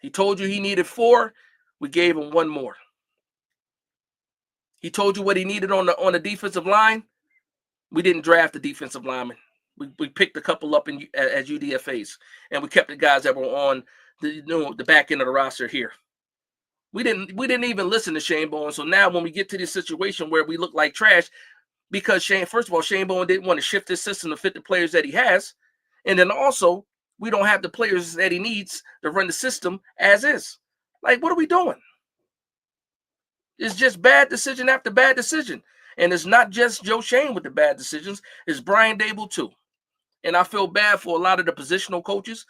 A: He told you he needed 4. We gave him 1 more. He told you what he needed on the defensive line. We didn't draft the defensive lineman. We picked a couple up as UDFAs, and we kept the guys that were on the back end of the roster here. We didn't even listen to Shane Bowen. So now when we get to this situation where we look like trash, because first of all, Shane Bowen didn't want to shift his system to fit the players that he has, and then also we don't have the players that he needs to run the system as is. Like, what are we doing? It's just bad decision after bad decision. And it's not just Joe Shane with the bad decisions. It's Brian Dable too. And I feel bad for a lot of the positional coaches.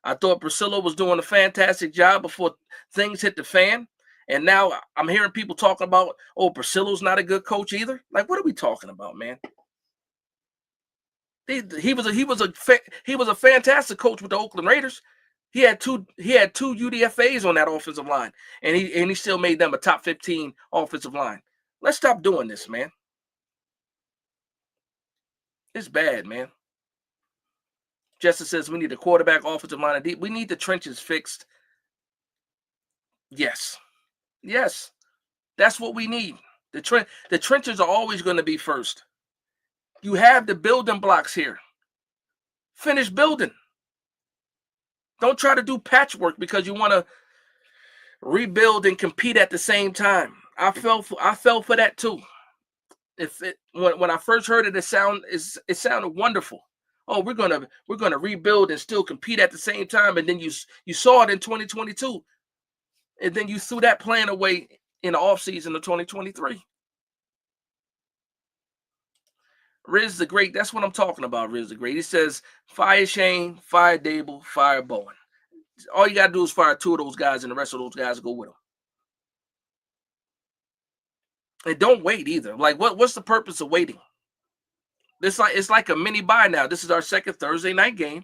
A: I thought Priscilla was doing a fantastic job before things hit the fan. And now I'm hearing people talking about, oh, Priscilla's not a good coach either. Like, what are we talking about, man? He was a fantastic coach with the Oakland Raiders. He had two UDFAs on that offensive line, and he still made them a top 15 offensive line. Let's stop doing this, man. It's bad, man. Justice says we need a quarterback, offensive line, and deep. We need the trenches fixed. Yes. That's what we need. The trenches are always going to be first. You have the building blocks here. Finish building. Don't try to do patchwork because you want to rebuild and compete at the same time. I fell for that too. When I first heard it, it sounded wonderful. Oh, we're gonna rebuild and still compete at the same time, and then you saw it in 2022, and then you threw that plan away in the offseason of 2023. Riz the Great, that's what I'm talking about, Riz the Great. He says, fire Shane, fire Dable, fire Bowen. All you got to do is fire 2 of those guys, and the rest of those guys go with them. And don't wait either. Like, what's the purpose of waiting? It's like a mini bye now. This is our second Thursday night game,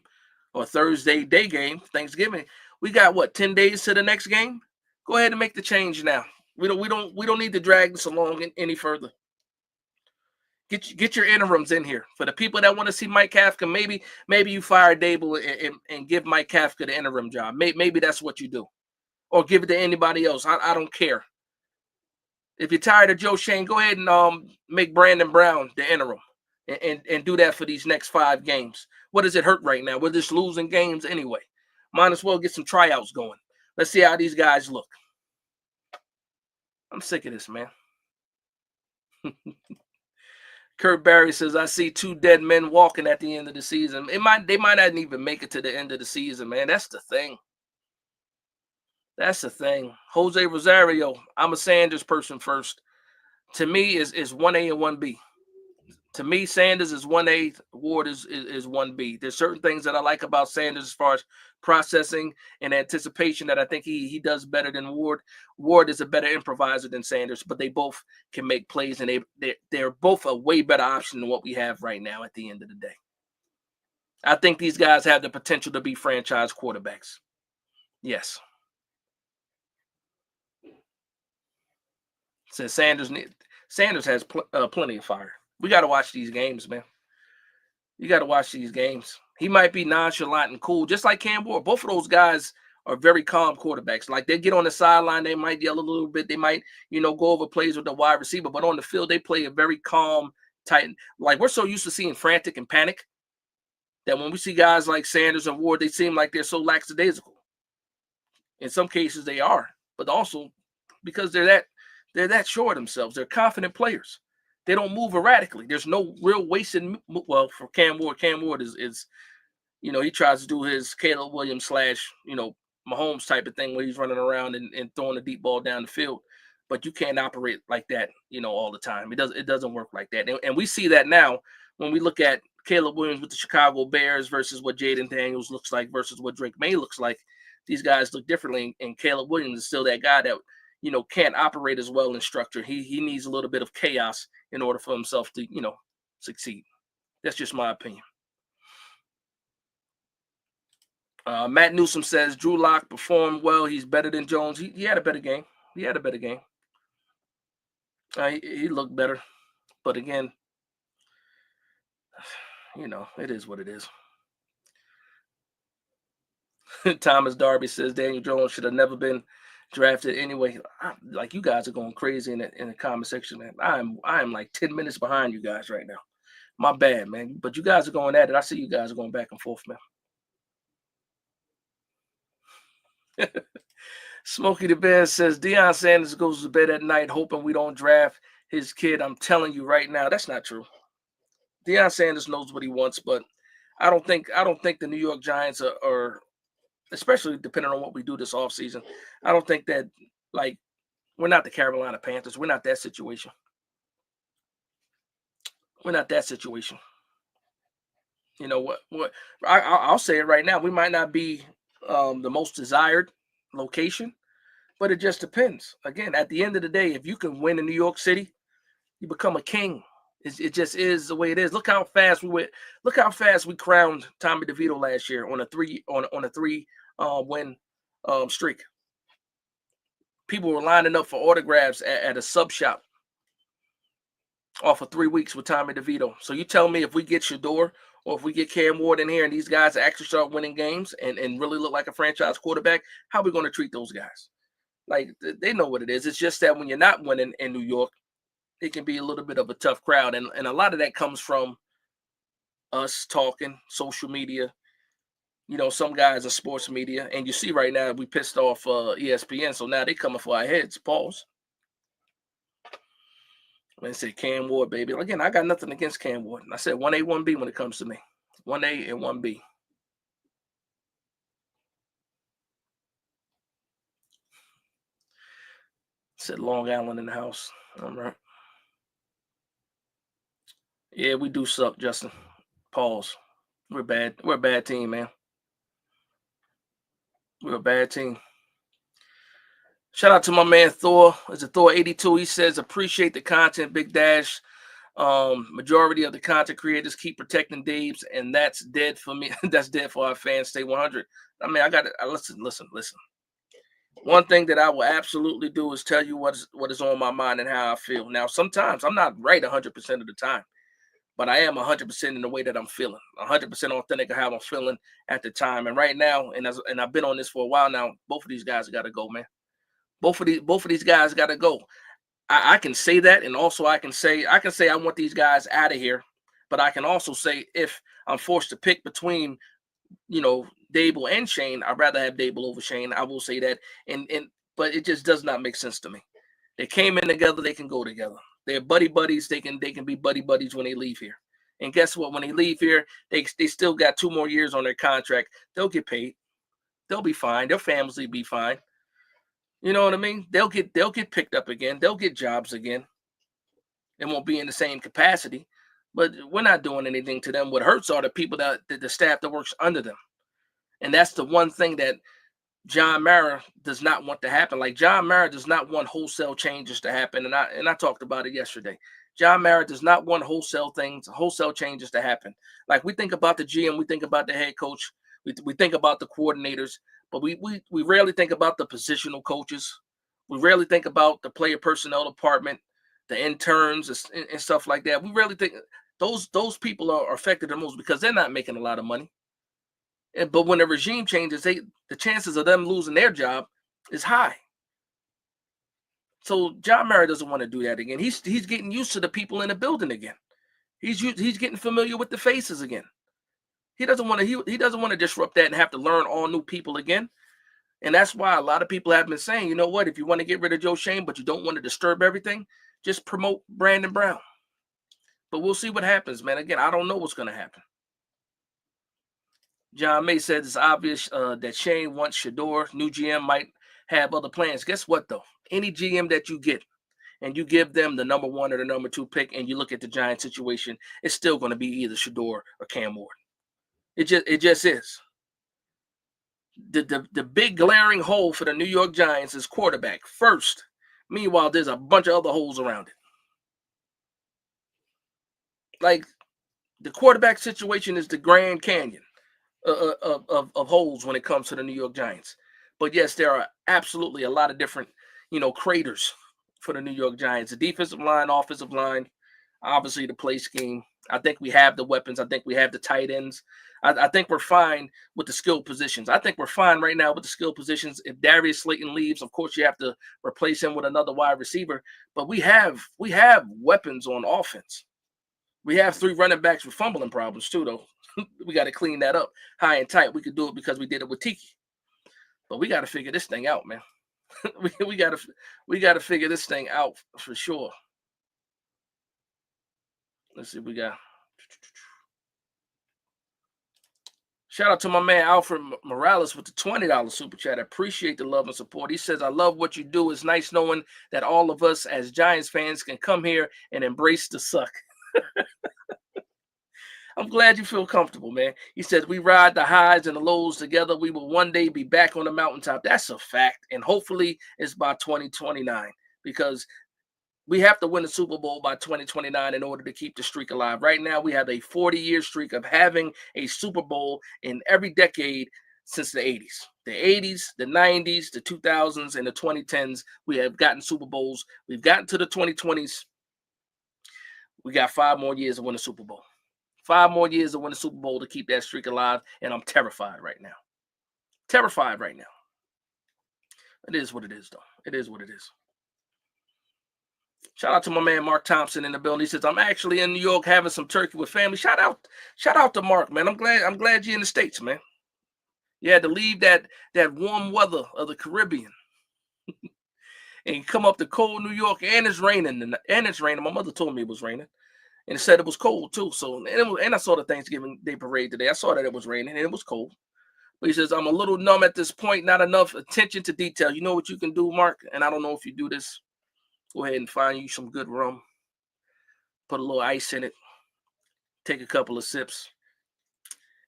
A: or Thursday day game, Thanksgiving. We got 10 days to the next game? Go ahead and make the change now. We don't need to drag this along any further. Get your interims in here. For the people that want to see Mike Kafka, maybe you fire Dable and give Mike Kafka the interim job. Maybe that's what you do. Or give it to anybody else. I don't care. If you're tired of Joe Shane, go ahead and make Brandon Brown the interim. And do that for these next 5 games. What does it hurt right now? We're just losing games anyway. Might as well get some tryouts going. Let's see how these guys look. I'm sick of this, man. Kurt Barry says, I see 2 dead men walking at the end of the season. They might not even make it to the end of the season, man. That's the thing. Jose Rosario, I'm a Sanders person first. To me, is 1A and 1B. To me, Sanders is 1A, Ward is 1B. There's certain things that I like about Sanders as far as processing and anticipation that I think he does better than Ward. Ward is a better improviser than Sanders, but they both can make plays, and they're both a way better option than what we have right now at the end of the day. I think these guys have the potential to be franchise quarterbacks. Yes. Says Sanders has plenty of fire. We got to watch these games, man. You got to watch these games. He might be nonchalant and cool, just like Cam Ward. Both of those guys are very calm quarterbacks. Like, they get on the sideline, they might yell a little bit. They might, go over plays with the wide receiver. But on the field, they play a very calm, tight. Like, we're so used to seeing frantic and panic that when we see guys like Sanders and Ward, they seem like they're so lackadaisical. In some cases, they are. But also because they're that sure of themselves. They're confident players. They don't move erratically. There's no real wasted. Well, for Cam Ward is he tries to do his Caleb Williams / Mahomes type of thing where he's running around and throwing a deep ball down the field. But you can't operate like that, all the time. It doesn't work like that. And we see that now when we look at Caleb Williams with the Chicago Bears versus what Jaden Daniels looks like versus what Drake May looks like. These guys look differently, and Caleb Williams is still that guy that can't operate as well in structure. He needs a little bit of chaos in order for himself to, succeed. That's just my opinion. Matt Newsom says Drew Lock performed well. He's better than Jones. He had a better game. He had a better game. He looked better. But again, it is what it is. Thomas Darby says Daniel Jones should have never been drafted anyway. Like, you guys are going crazy in the comment section, man. I am like 10 minutes behind you guys right now. My bad, man. But you guys are going at it. I see you guys are going back and forth, man. Smokey the Bear says Deion Sanders goes to bed at night hoping we don't draft his kid. I'm telling you right now, that's not true. Deion Sanders knows what he wants, but I don't think the New York Giants are especially depending on what we do this offseason. I don't think that, like, we're not the Carolina Panthers. We're not that situation. We're not that situation. You know what? I'll say it right now. We might not be the most desired location, but it just depends. Again, at the end of the day, if you can win in New York City, you become a king. It just is the way it is. Look how fast we went. Look how fast we crowned Tommy DeVito last year on a three win streak. People were lining up for autographs at a sub shop off of 3 weeks with Tommy DeVito. So you tell me, if we get Shador or if we get Cam Ward in here and these guys actually start winning games and really look like a franchise quarterback, how are we going to treat those guys? Like, they know what it is. It's just that when you're not winning in New York, it can be a little bit of a tough crowd. And a lot of that comes from us talking, social media. Some guys are sports media. And you see right now, we pissed off ESPN. So now they coming for our heads. Pause. They say Cam Ward, baby. Again, I got nothing against Cam Ward. I said 1A, 1B when it comes to me. 1A and 1B. Said Long Island in the house. All right. Yeah, we do suck, Justin. Pause. We're bad. We're a bad team, man. We're a bad team. Shout out to my man Thor. It's a Thor 82. He says, appreciate the content, Big Dash. Majority of the content creators keep protecting Dabes, and that's dead for me. That's dead for our fans. Stay 100. I mean, listen. One thing that I will absolutely do is tell you what is on my mind and how I feel. Now, sometimes I'm not right 100% of the time, but I am 100% in the way that I'm feeling, 100% authentic of how I'm feeling at the time. And right now, and I've been on this for a while now, both of these guys got to go, man. Both of these guys got to go. I can say that, and also I can say I want these guys out of here, but I can also say, if I'm forced to pick between, Dable and Shane, I'd rather have Dable over Shane. I will say that, but it just does not make sense to me. They came in together, they can go together. They're buddies. They can be buddies when they leave here. And guess what? When they leave here, they still got 2 more years on their contract. They'll get paid. They'll be fine. Their families will be fine. You know what I mean? They'll get picked up again. They'll get jobs again. It won't be in the same capacity, but we're not doing anything to them. What hurts are the people the staff that works under them. And that's the one thing that John Mara does not want to happen. Like, John Mara does not want wholesale changes to happen. And I talked about it yesterday. John Mara does not want wholesale changes to happen. Like, we think about the GM, we think about the head coach, we think about the coordinators, but we rarely think about the positional coaches. We rarely think about the player personnel department, the interns and stuff like that. We rarely think those people are affected the most because they're not making a lot of money. But when the regime changes, the chances of them losing their job is high. So John Mara doesn't want to do that again. He's getting used to the people in the building again. He's getting familiar with the faces again. He doesn't want to disrupt that and have to learn all new people again. And that's why a lot of people have been saying, you know what, if you want to get rid of Joe Shane, but you don't want to disturb everything, just promote Brandon Brown. But we'll see what happens, man. Again, I don't know what's going to happen. John May said it's obvious that Shane wants Shador. New GM might have other plans. Guess what, though? Any GM that you get and you give them the number 1 or the number 2 pick and you look at the Giants situation, it's still going to be either Shador or Cam Ward. It just is. The big glaring hole for the New York Giants is quarterback. First, Meanwhile, there's a bunch of other holes around it. Like the quarterback situation is the Grand Canyon of holes when it comes to the New York Giants. But yes, there are absolutely a lot of different, craters for the New York Giants. The defensive line, offensive line, obviously the play scheme. I think we have the weapons. I think we have the tight ends. I think we're fine with the skill positions. I think we're fine right now with the skill positions. If Darius Slayton leaves, of course you have to replace him with another wide receiver. But we have weapons on offense. We have 3 running backs with fumbling problems too, though. We got to clean that up high and tight. We could do it because we did it with Tiki, but we got to figure this thing out, man. we got to figure this thing out for sure. Let's see, we got. Shout out to my man Alfred Morales with the $20 super chat. I appreciate the love and support. He says, I love what you do. It's nice knowing that all of us as Giants fans can come here and embrace the suck. I'm glad you feel comfortable, man. He says, we ride the highs and the lows together. We will one day be back on the mountaintop. That's a fact. And hopefully it's by 2029 because we have to win the Super Bowl by 2029 in order to keep the streak alive. Right now, we have a 40-year streak of having a Super Bowl in every decade since the 80s. The 80s, the 90s, the 2000s, and the 2010s, we have gotten Super Bowls. We've gotten to the 2020s. We got 5 more years to win the Super Bowl. 5 more years to win the Super Bowl to keep that streak alive, and I'm terrified right now. Terrified right now. It is what it is, though. It is what it is. Shout out to my man Mark Thompson in the building. He says, I'm actually in New York having some turkey with family. Shout out to Mark, man. I'm glad you're in the States, man. You had to leave that warm weather of the Caribbean and come up to cold New York, and it's raining. My mother told me it was raining. And it said it was cold too. So and I saw the Thanksgiving Day parade today. I saw that it was raining and it was cold. But he says, I'm a little numb at this point, not enough attention to detail. You know what you can do, Mark? And I don't know if you do this. Go ahead and find you some good rum. Put a little ice in it. Take a couple of sips.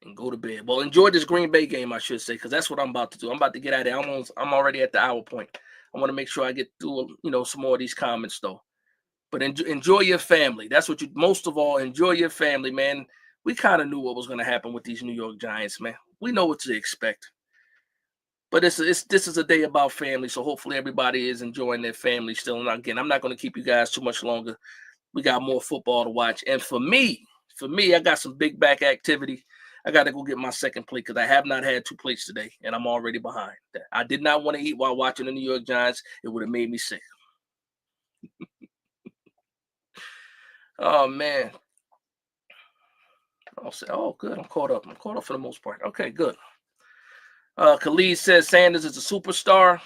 A: And go to bed. Well, enjoy this Green Bay game, I should say, because that's what I'm about to do. I'm about to get out of there. I'm already at the hour point. I want to make sure I get through, some more of these comments, though. But enjoy your family. That's what most of all, enjoy your family, man. We kind of knew what was going to happen with these New York Giants, man. We know what to expect. But this is a day about family, so hopefully everybody is enjoying their family still. And again, I'm not going to keep you guys too much longer. We got more football to watch. And for me, I got some big back activity. I got to go get my second plate because I have not had 2 plates today, and I'm already behind. I did not want to eat while watching the New York Giants. It would have made me sick. Oh, man. I'll say, oh, good. I'm caught up. For the most part. Okay, good. Khalid says Sanders is a superstar.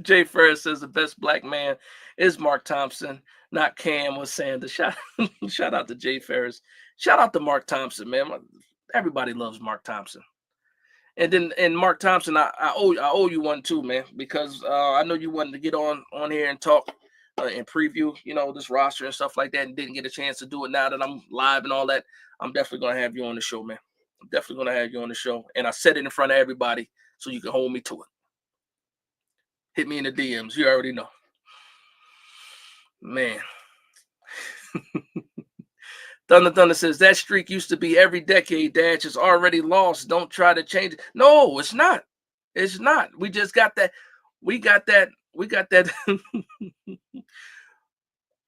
A: Jay Ferris says the best black man is Mark Thompson, not Cam or Sanders. Shout out to Jay Ferris. Shout out to Mark Thompson, man. Everybody loves Mark Thompson. And Mark Thompson, I owe you one too, man, because I know you wanted to get on here and talk and preview, this roster and stuff like that, and didn't get a chance to do it. Now that I'm live and all that, I'm definitely gonna have you on the show, man. I'm definitely gonna have you on the show, and I said it in front of everybody so you can hold me to it. Hit me in the DMs. You already know, man. Thunder says that streak used to be every decade. Dash is already lost. Don't try to change it. No, it's not. It's not. We just got that. We got that.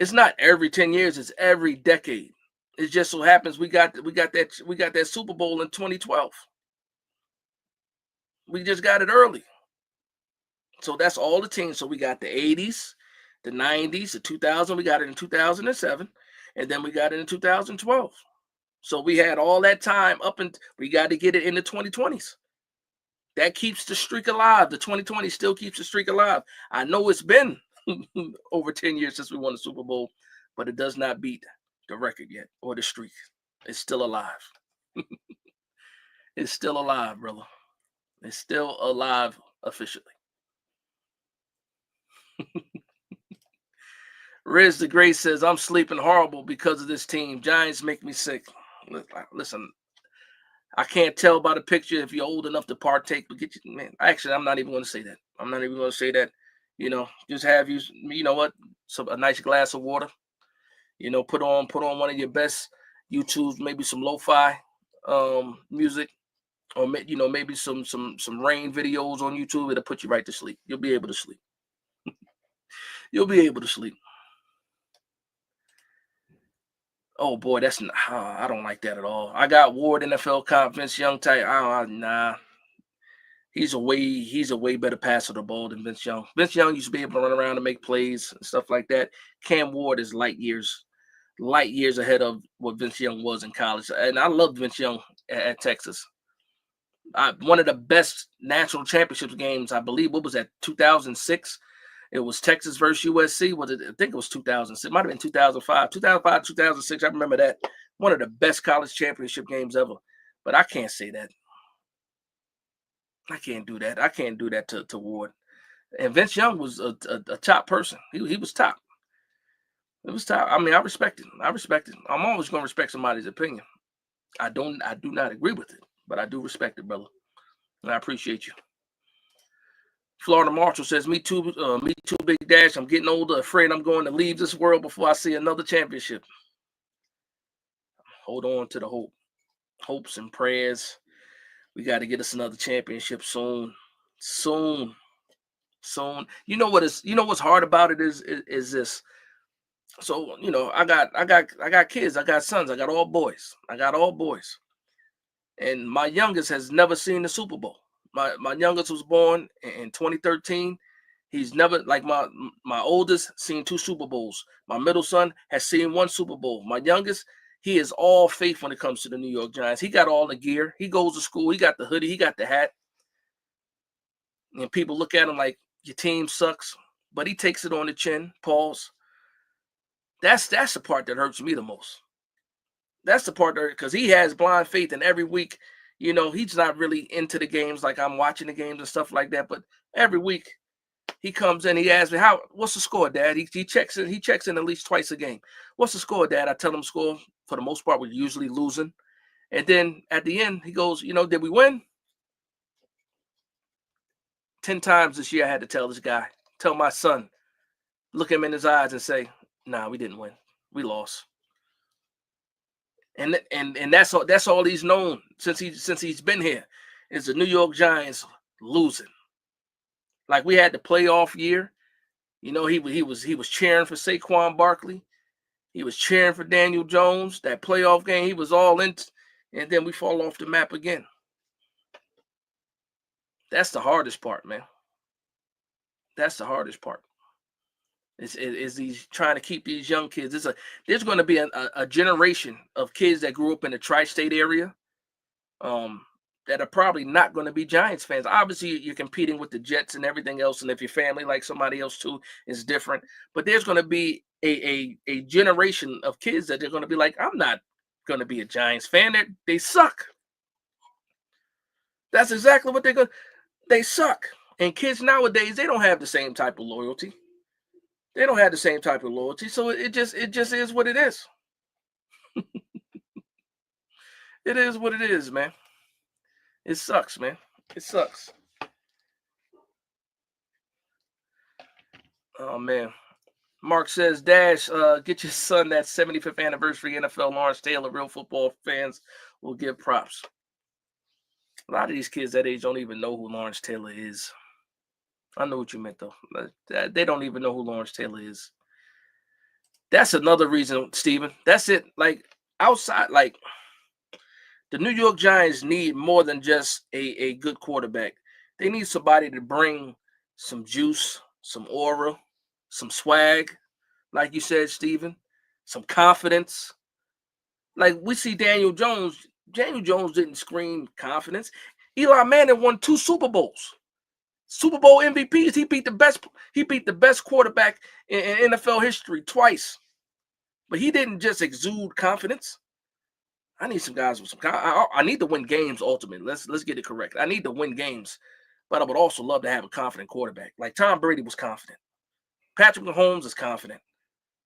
A: It's not every 10 years. It's every decade. It just so happens we got that Super Bowl in 2012. We just got it early. So that's all the teams. So we got the 80s, the 90s, the 2000. We got it in 2007. And then we got it in 2012. So we had all that time up and we got to get it in the 2020s. That keeps the streak alive. The 2020 still keeps the streak alive. I know it's been over 10 years since we won the Super Bowl, but it does not beat the record yet or the streak. It's still alive. It's still alive, brother. It's still alive officially. Riz the Great says, I'm sleeping horrible because of this team. Giants make me sick. Listen, I can't tell by the picture if you're old enough to partake, but get you, man. Actually, I'm not even going to say that. I'm not even going to say that. Just have you. You know what? A nice glass of water. Put on one of your best YouTubes, maybe some lo-fi music, or maybe some rain videos on YouTube. It'll put you right to sleep. You'll be able to sleep. You'll be able to sleep. Oh boy, I don't like that at all. I got Ward NFL comp, Vince Young type. Nah. He's a way better passer of the ball than Vince Young. Vince Young used to be able to run around and make plays and stuff like that. Cam Ward is light years ahead of what Vince Young was in college. And I loved Vince Young at Texas. One of the best national championships games, I believe, what was that, 2006? It was Texas versus USC. I think it was 2006. It might have been 2005. 2005, 2006. I remember that. One of the best college championship games ever. But I can't say that. I can't do that. I can't do that to Ward. And Vince Young was a top person. He was top. It was top. I mean, I respect it. I'm always going to respect somebody's opinion. I do not agree with it, but I do respect it, brother. And I appreciate you. Florida Marshall says, me too, Big Dash. I'm getting older, afraid I'm going to leave this world before I see another championship. Hold on to the hopes and prayers. We got to get us another championship soon. You know what's hard about it is this. So, I got kids, I got sons, I got all boys. And my youngest has never seen the Super Bowl. My youngest was born in 2013. He's never, like my oldest, seen 2 Super Bowls. My middle son has seen 1 Super Bowl. My youngest, he is all faith when it comes to the New York Giants. He got all the gear. He goes to school. He got the hoodie. He got the hat. And people look at him like, your team sucks. But he takes it on the chin. Pause. That's the part that hurts me the most. That's the part because he has blind faith, and every week, he's not really into the games like I'm watching the games and stuff like that. But every week he comes in, he asks me, what's the score, Dad? He checks in at least twice a game. What's the score, Dad? I tell him score. For the most part, we're usually losing. And then at the end, he goes, did we win? 10 times this year I had to tell my son, look him in his eyes and say, nah, we didn't win. We lost. And that's all he's known since he's been here is the New York Giants losing. Like we had the playoff year, he was cheering for Saquon Barkley, he was cheering for Daniel Jones. That playoff game, he was all in, and then we fall off the map again. That's the hardest part, man. That's the hardest part. Is these trying to keep these young kids. There's going to be a generation of kids that grew up in the tri-state area that are probably not going to be Giants fans. Obviously, you're competing with the Jets and everything else, and if your family like somebody else too, is different. But there's going to be a generation of kids that they're going to be like, I'm not going to be a Giants fan. They suck. That's exactly what they suck. And kids nowadays, they don't have the same type of loyalty. They don't have the same type of loyalty, so it just is what it is. It is what it is, man. It sucks, man. It sucks. Oh man. Mark says, Dash, get your son that 75th anniversary NFL Lawrence Taylor. Real football fans will give props. A lot of these kids that age don't even know who Lawrence Taylor is. I know what you meant, though. They don't even know who Lawrence Taylor is. That's another reason, Steven. That's it. Like, outside, like, the New York Giants need more than just a good quarterback. They need somebody to bring some juice, some aura, some swag, like you said, Steven, some confidence. Like, we see Daniel Jones. Daniel Jones didn't scream confidence. Eli Manning won 2 Super Bowls. Super Bowl MVPs. He beat the best quarterback in NFL history twice. But he didn't just exude confidence. I need some guys with some. I need to win games ultimately. Let's get it correct. I need to win games, but I would also love to have a confident quarterback. Like Tom Brady was confident. Patrick Mahomes is confident.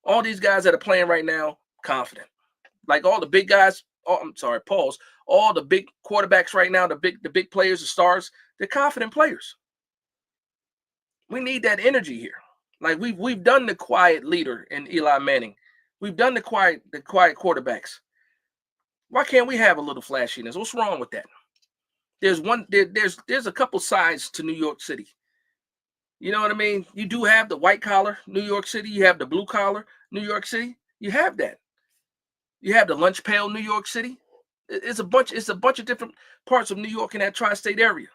A: All these guys that are playing right now, confident. Like all the big guys, oh, I'm sorry, pause. All the big quarterbacks right now, the big players, the stars, they're confident players. We need that energy here. Like we've done the quiet leader in Eli Manning. We've done the quiet quarterbacks. Why can't we have a little flashiness? What's wrong with that? There's a couple sides to New York City. You know what I mean? You do have the white collar New York City. You have the blue collar New York City. You have that. You have the lunch pail New York City. It's a bunch of different parts of New York in that tri-state area.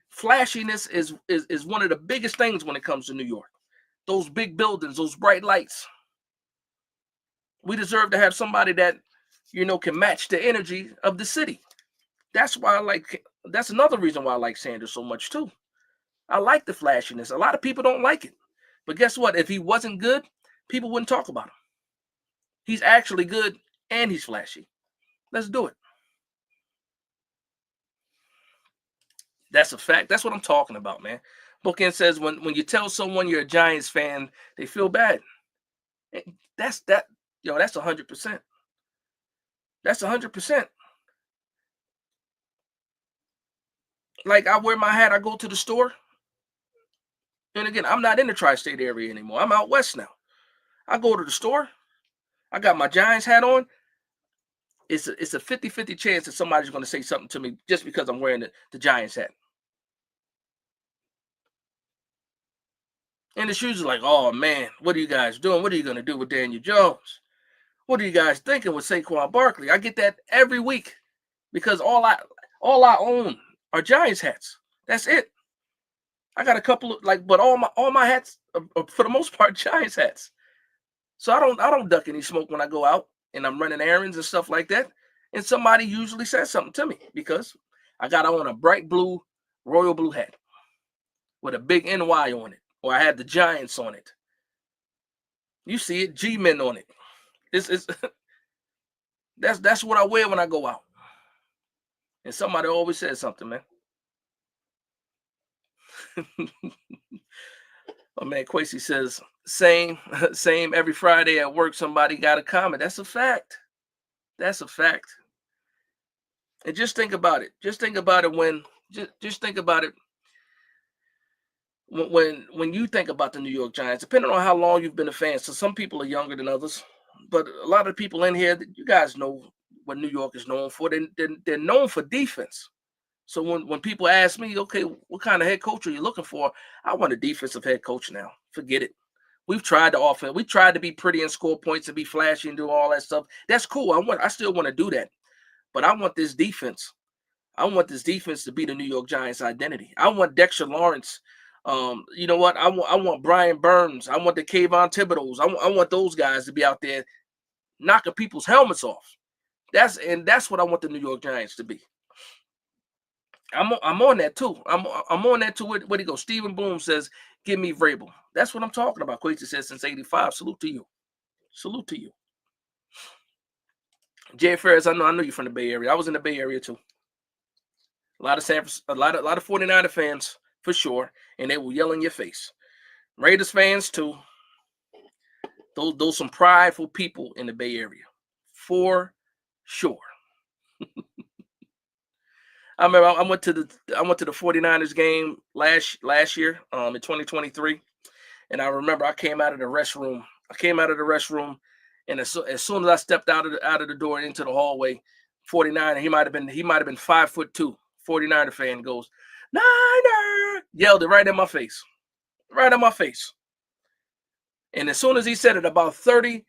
A: Flashiness is one of the biggest things when it comes to New York. Those big buildings, those bright lights. We deserve to have somebody that can match the energy of the city. That's why I like. That's another reason why I like Sanders so much too. I like the flashiness. A lot of people don't like it, but guess what? If he wasn't good, people wouldn't talk about him. He's actually good and he's flashy. Let's do it. That's a fact. That's what I'm talking about, man. Bookend says when you tell someone you're a Giants fan, they feel bad. That's that. Yo, that's 100%. That's 100%. Like I wear my hat, I go to the store, and again, I'm not in the tri-state area anymore. I'm out west now. I go to the store, I got my Giants hat on. It's a 50-50 chance that somebody's going to say something to me just because I'm wearing the Giants hat. And the shoes are like, oh man, what are you guys doing? What are you going to do with Daniel Jones? What are you guys thinking with Saquon Barkley? I get that every week because all I own are Giants hats. That's it. I got a couple of but all my hats are for the most part Giants hats. So I don't duck any smoke when I go out and I'm running errands and stuff like that. And somebody usually says something to me because I got on a bright blue royal blue hat with a big NY on it, or I had the Giants on it. You see it, G-Men on it. It's that's what I wear when I go out. And somebody always says something, man. Oh man, Quasi says same, same every Friday at work. Somebody got a comment. That's a fact. That's a fact. And just think about it. Just think about it just think about it when you think about the New York Giants. Depending on how long you've been a fan, so some people are younger than others, but a lot of people in here, you guys know what New York is known for. They're known for defense. So when people ask me, okay, what kind of head coach are you looking for? I want a defensive head coach now. Forget it. We've tried the offense. We tried to be pretty and score points and be flashy and do all that stuff. That's cool. I still want to do that. But I want this defense. I want this defense to be the New York Giants identity. I want Dexter Lawrence. You know what? I want Brian Burns. I want the Kayvon Thibodeaux. I want those guys to be out there knocking people's helmets off. That's what I want the New York Giants to be. I'm on that too. I'm on that too. Where he go? Stephen Bloom says, "Give me Vrabel." That's what I'm talking about. Quasi says since '85. Salute to you. Salute to you. Jay Ferris, I know you're from the Bay Area. I was in the Bay Area too. A lot of a lot of 49er fans for sure, and they will yell in your face. Raiders fans too. Those some prideful people in the Bay Area, for sure. I remember I went to the 49ers game last year, in 2023, and I remember I came out of the restroom. And as soon as I stepped out of the door into the hallway, 49er, he might have been 5'2". 49er fan goes, "Niner!" Yelled it right in my face. Right in my face. And as soon as he said it, about 30,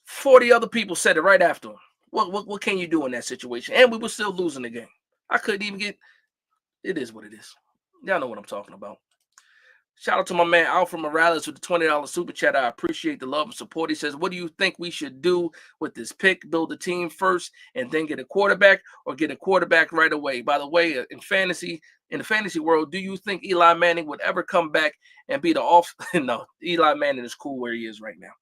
A: 40 other people said it right after him. What can you do in that situation? And we were still losing the game. I couldn't even get. It is what it is. Y'all know what I'm talking about. Shout out to my man Alfred Morales with the $20 super chat. I appreciate the love and support. He says, "What do you think we should do with this pick? Build a team first and then get a quarterback, or get a quarterback right away?" By the way, in the fantasy world, do you think Eli Manning would ever come back and be the off? No, Eli Manning is cool where he is right now.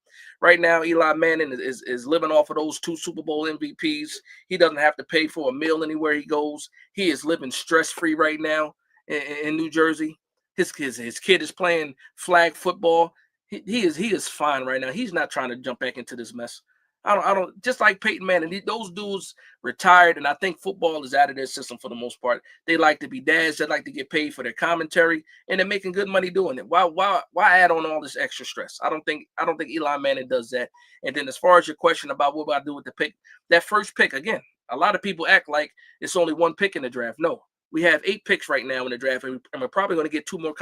A: Right now, Eli Manning is living off of those 2 Super Bowl MVPs. He doesn't have to pay for a meal anywhere he goes. He is living stress-free right now in New Jersey. His kid is playing flag football. He is fine right now. He's not trying to jump back into this mess. I don't just like Peyton Manning. Those dudes retired, and I think football is out of their system for the most part. They like to be dads. They like to get paid for their commentary, and they're making good money doing it. Why add on all this extra stress? I don't think Eli Manning does that. And then as far as your question about what I do with the pick, that first pick again, a lot of people act like it's only one pick in the draft. No, we have 8 picks right now in the draft, and we're probably going to get 2 more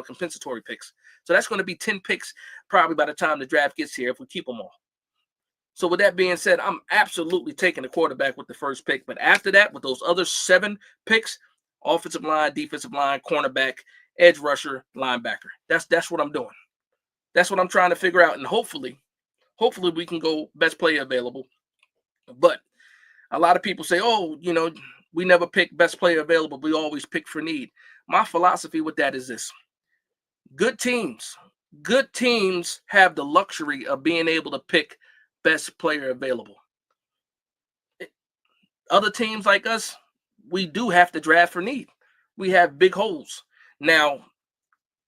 A: compensatory picks. So that's going to be 10 picks probably by the time the draft gets here if we keep them all. So with that being said, I'm absolutely taking the quarterback with the first pick. But after that, with those other 7 picks, offensive line, defensive line, cornerback, edge rusher, linebacker. That's what I'm doing. That's what I'm trying to figure out. And hopefully we can go best player available. But a lot of people say, oh, we never pick best player available. We always pick for need. My philosophy with that is this. Good teams have the luxury of being able to pick best player available. Other teams like us, we do have to draft for need. We have big holes. Now,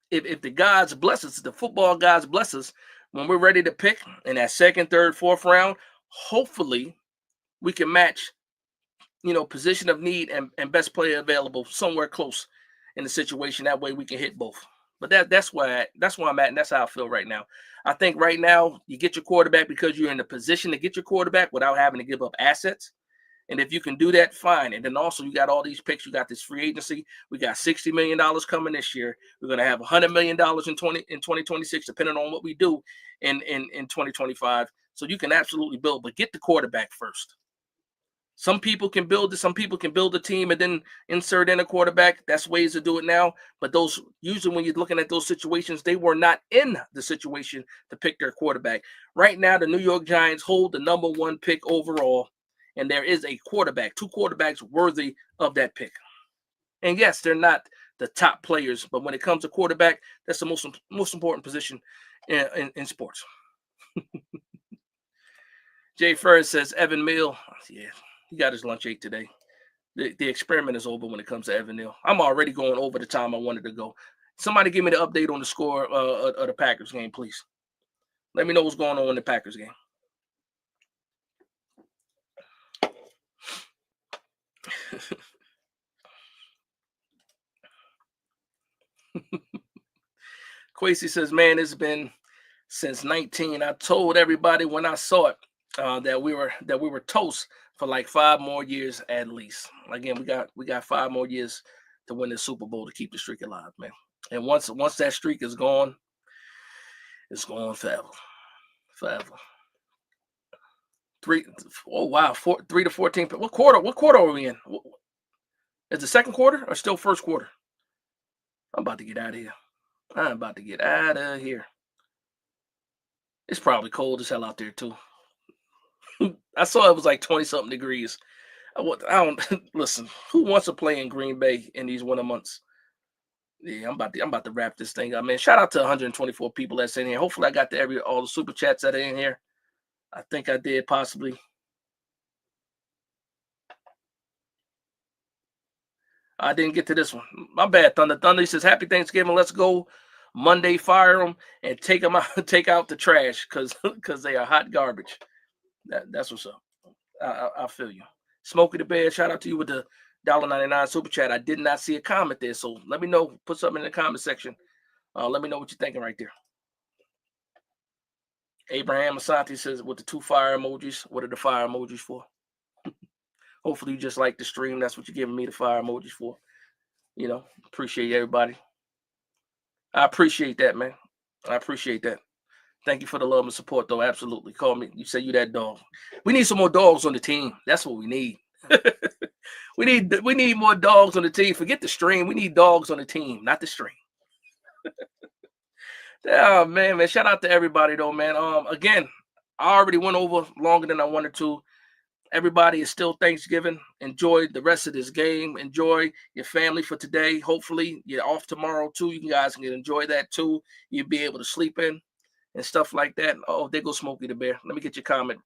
A: if the gods bless us, the football gods bless us, when we're ready to pick in that second, third, fourth round, hopefully we can match, position of need and best player available somewhere close in the situation. That way we can hit both. But that's where I'm at, and that's how I feel right now. I think right now you get your quarterback because you're in a position to get your quarterback without having to give up assets. And if you can do that, fine. And then also you got all these picks. You got this free agency. We got $60 million coming this year. We're going to have $100 million in 2026, depending on what we do in 2025. So you can absolutely build, but get the quarterback first. Some people can build it. Some people can build a team and then insert in a quarterback. That's ways to do it now. But those usually when you're looking at those situations, they were not in the situation to pick their quarterback. Right now, the New York Giants hold the number 1 pick overall, and there is a quarterback, 2 quarterbacks worthy of that pick. And yes, they're not the top players, but when it comes to quarterback, that's the most important position in sports. Jay Ferris says Evan Neal. Yeah. He got his lunch 8 today. The experiment is over when it comes to Evan Neal. I'm already going over the time I wanted to go. Somebody give me the update on the score of the Packers game, please. Let me know what's going on in the Packers game. Quasi says, man, it's been since 19. I told everybody when I saw it that we were toast for like 5 more years at least. Again, we got 5 more years to win the Super Bowl to keep the streak alive, man. And once that streak is gone, it's gone forever. Forever. 3 to 14. What quarter are we in? Is the second quarter or still first quarter? I'm about to get out of here. I'm about to get out of here. It's probably cold as hell out there too. I saw it was like 20-something degrees. I don't listen. Who wants to play in Green Bay in these winter months? Yeah, I'm about to wrap this thing up, man. Shout out to 124 people that's in here. Hopefully, I got to all the super chats that are in here. I think I did possibly. I didn't get to this one. My bad, Thunder. Thunder says, "Happy Thanksgiving. Let's go Monday. Fire them and take them out. Take out the trash because they are hot garbage." That's what's up. I feel you. Smokey the Bear, shout out to you with the $1.99 super chat. I did not see a comment there, so let me know. Put something in the comment section. Let me know what you're thinking right there. Abraham Asante says, with the 2 fire emojis, what are the fire emojis for? Hopefully you just like the stream. That's what you're giving me the fire emojis for. Appreciate everybody. I appreciate that, man. I appreciate that. Thank you for the love and support, though. Absolutely. Call me. You say you that dog. We need some more dogs on the team. That's what we need. we need more dogs on the team. Forget the stream. We need dogs on the team, not the stream. Oh, man. Shout out to everybody, though, man. Again, I already went over longer than I wanted to. Everybody is still Thanksgiving. Enjoy the rest of this game. Enjoy your family for today. Hopefully, you're off tomorrow, too. You guys can enjoy that, too. You'll be able to sleep in and stuff like that. Oh, there goes Smokey the Bear. Let me get your comment.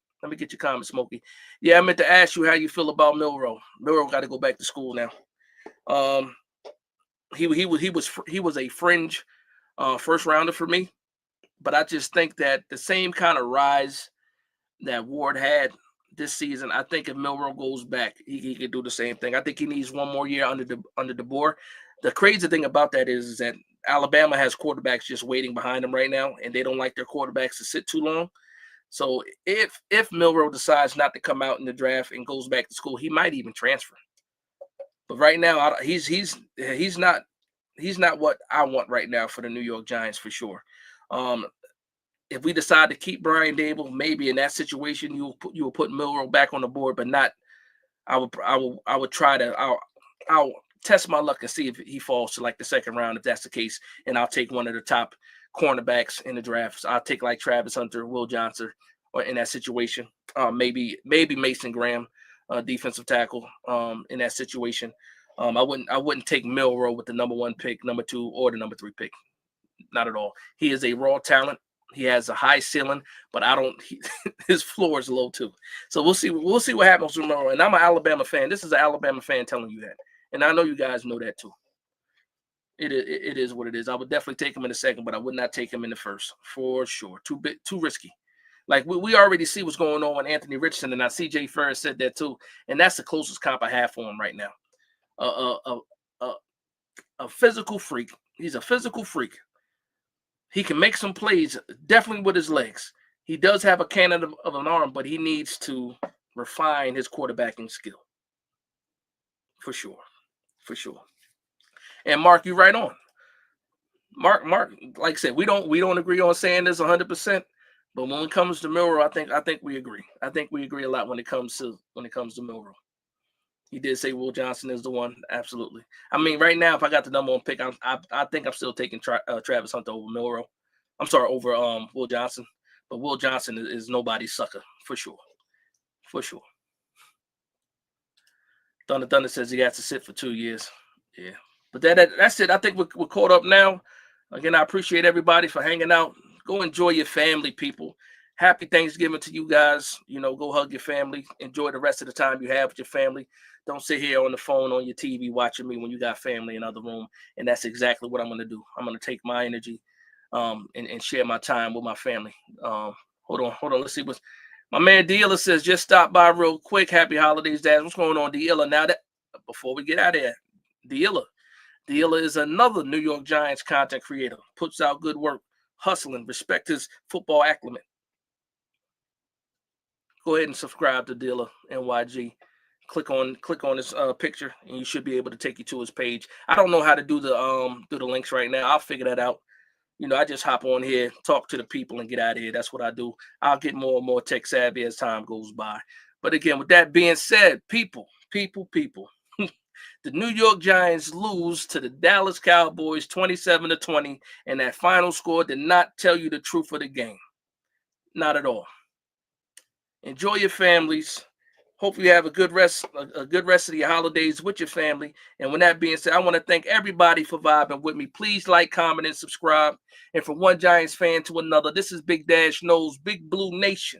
A: Smokey. Yeah, I meant to ask you how you feel about Milroe. Milroe got to go back to school now. He was a fringe first rounder for me, but I just think that the same kind of rise that Ward had this season. I think if Milroe goes back, he could do the same thing. I think he needs one more year under DeBoer. The crazy thing about that is that Alabama has quarterbacks just waiting behind them right now, and they don't like their quarterbacks to sit too long. So if Milroe decides not to come out in the draft and goes back to school, he might even transfer. But right now, he's not what I want right now for the New York Giants for sure. If we decide to keep Brian Dable, maybe in that situation you will put Milroe back on the board, but not. I would try to. I'll test my luck and see if he falls to like the second round if that's the case, and I'll take one of the top cornerbacks in the drafts. I'll take like Travis Hunter, Will Johnson, or in that situation, maybe Mason Graham, defensive tackle, in that situation. I wouldn't take Milroe with the number 1 pick, number 2, or the number 3 pick. Not at all. He is a raw talent. He has a high ceiling, but his floor is low too. So we'll see what happens with Milroe. And I'm an Alabama fan. This is an Alabama fan telling you that. And I know you guys know that too. It is what it is. I would definitely take him in the second, but I would not take him in the first for sure. Too risky. Like we already see what's going on with Anthony Richardson, and CJ Ferris said that too. And that's the closest comp I have for him right now. A physical freak. He's a physical freak. He can make some plays, definitely with his legs. He does have a cannon of an arm, but he needs to refine his quarterbacking skill. For sure. And Mark, you're right on. Mark, like I said, we don't agree on saying this 100%, but when it comes to Milroe, I think we agree. I think we agree a lot when it comes to Milroe. He did say Will Johnson is the one. Absolutely. I mean, right now, if I got the number 1 pick, I think I'm still taking Travis Hunter over Milroe. I'm sorry, over Will Johnson. But Will Johnson is nobody's sucker for sure. Thunder says he has to sit for 2 years. Yeah, but that's it. I think we're caught up now. Again, I appreciate everybody for hanging out. Go enjoy your family, people. Happy Thanksgiving to you guys. Go hug your family. Enjoy the rest of the time you have with your family. Don't sit here on the phone, on your TV, watching me when you got family in the other room. And that's exactly what I'm going to do. I'm going to take my energy and share my time with my family. Hold on. Let's see what's my man Dealer says. Just stop by real quick. Happy holidays, Dad. What's going on, Dealer? Now that before we get out of here, Dealer is another New York Giants content creator. Puts out good work, hustling, respect his football acumen. Go ahead and subscribe to Dealer NYG. Click on his picture, and you should be able to take you to his page. I don't know how to do the links right now. I'll figure that out. I just hop on here, talk to the people, and get out of here. That's what I do. I'll get more and more tech savvy as time goes by. But again, with that being said, people, the New York Giants lose to the Dallas Cowboys 27-20, and that final score did not tell you the truth of the game. Not at all. Enjoy your families. Hope you have a good rest of your holidays with your family. And with that being said, I want to thank everybody for vibing with me. Please like, comment, and subscribe. And from one Giants fan to another, this is Big Dash Knows, Big Blue Nation.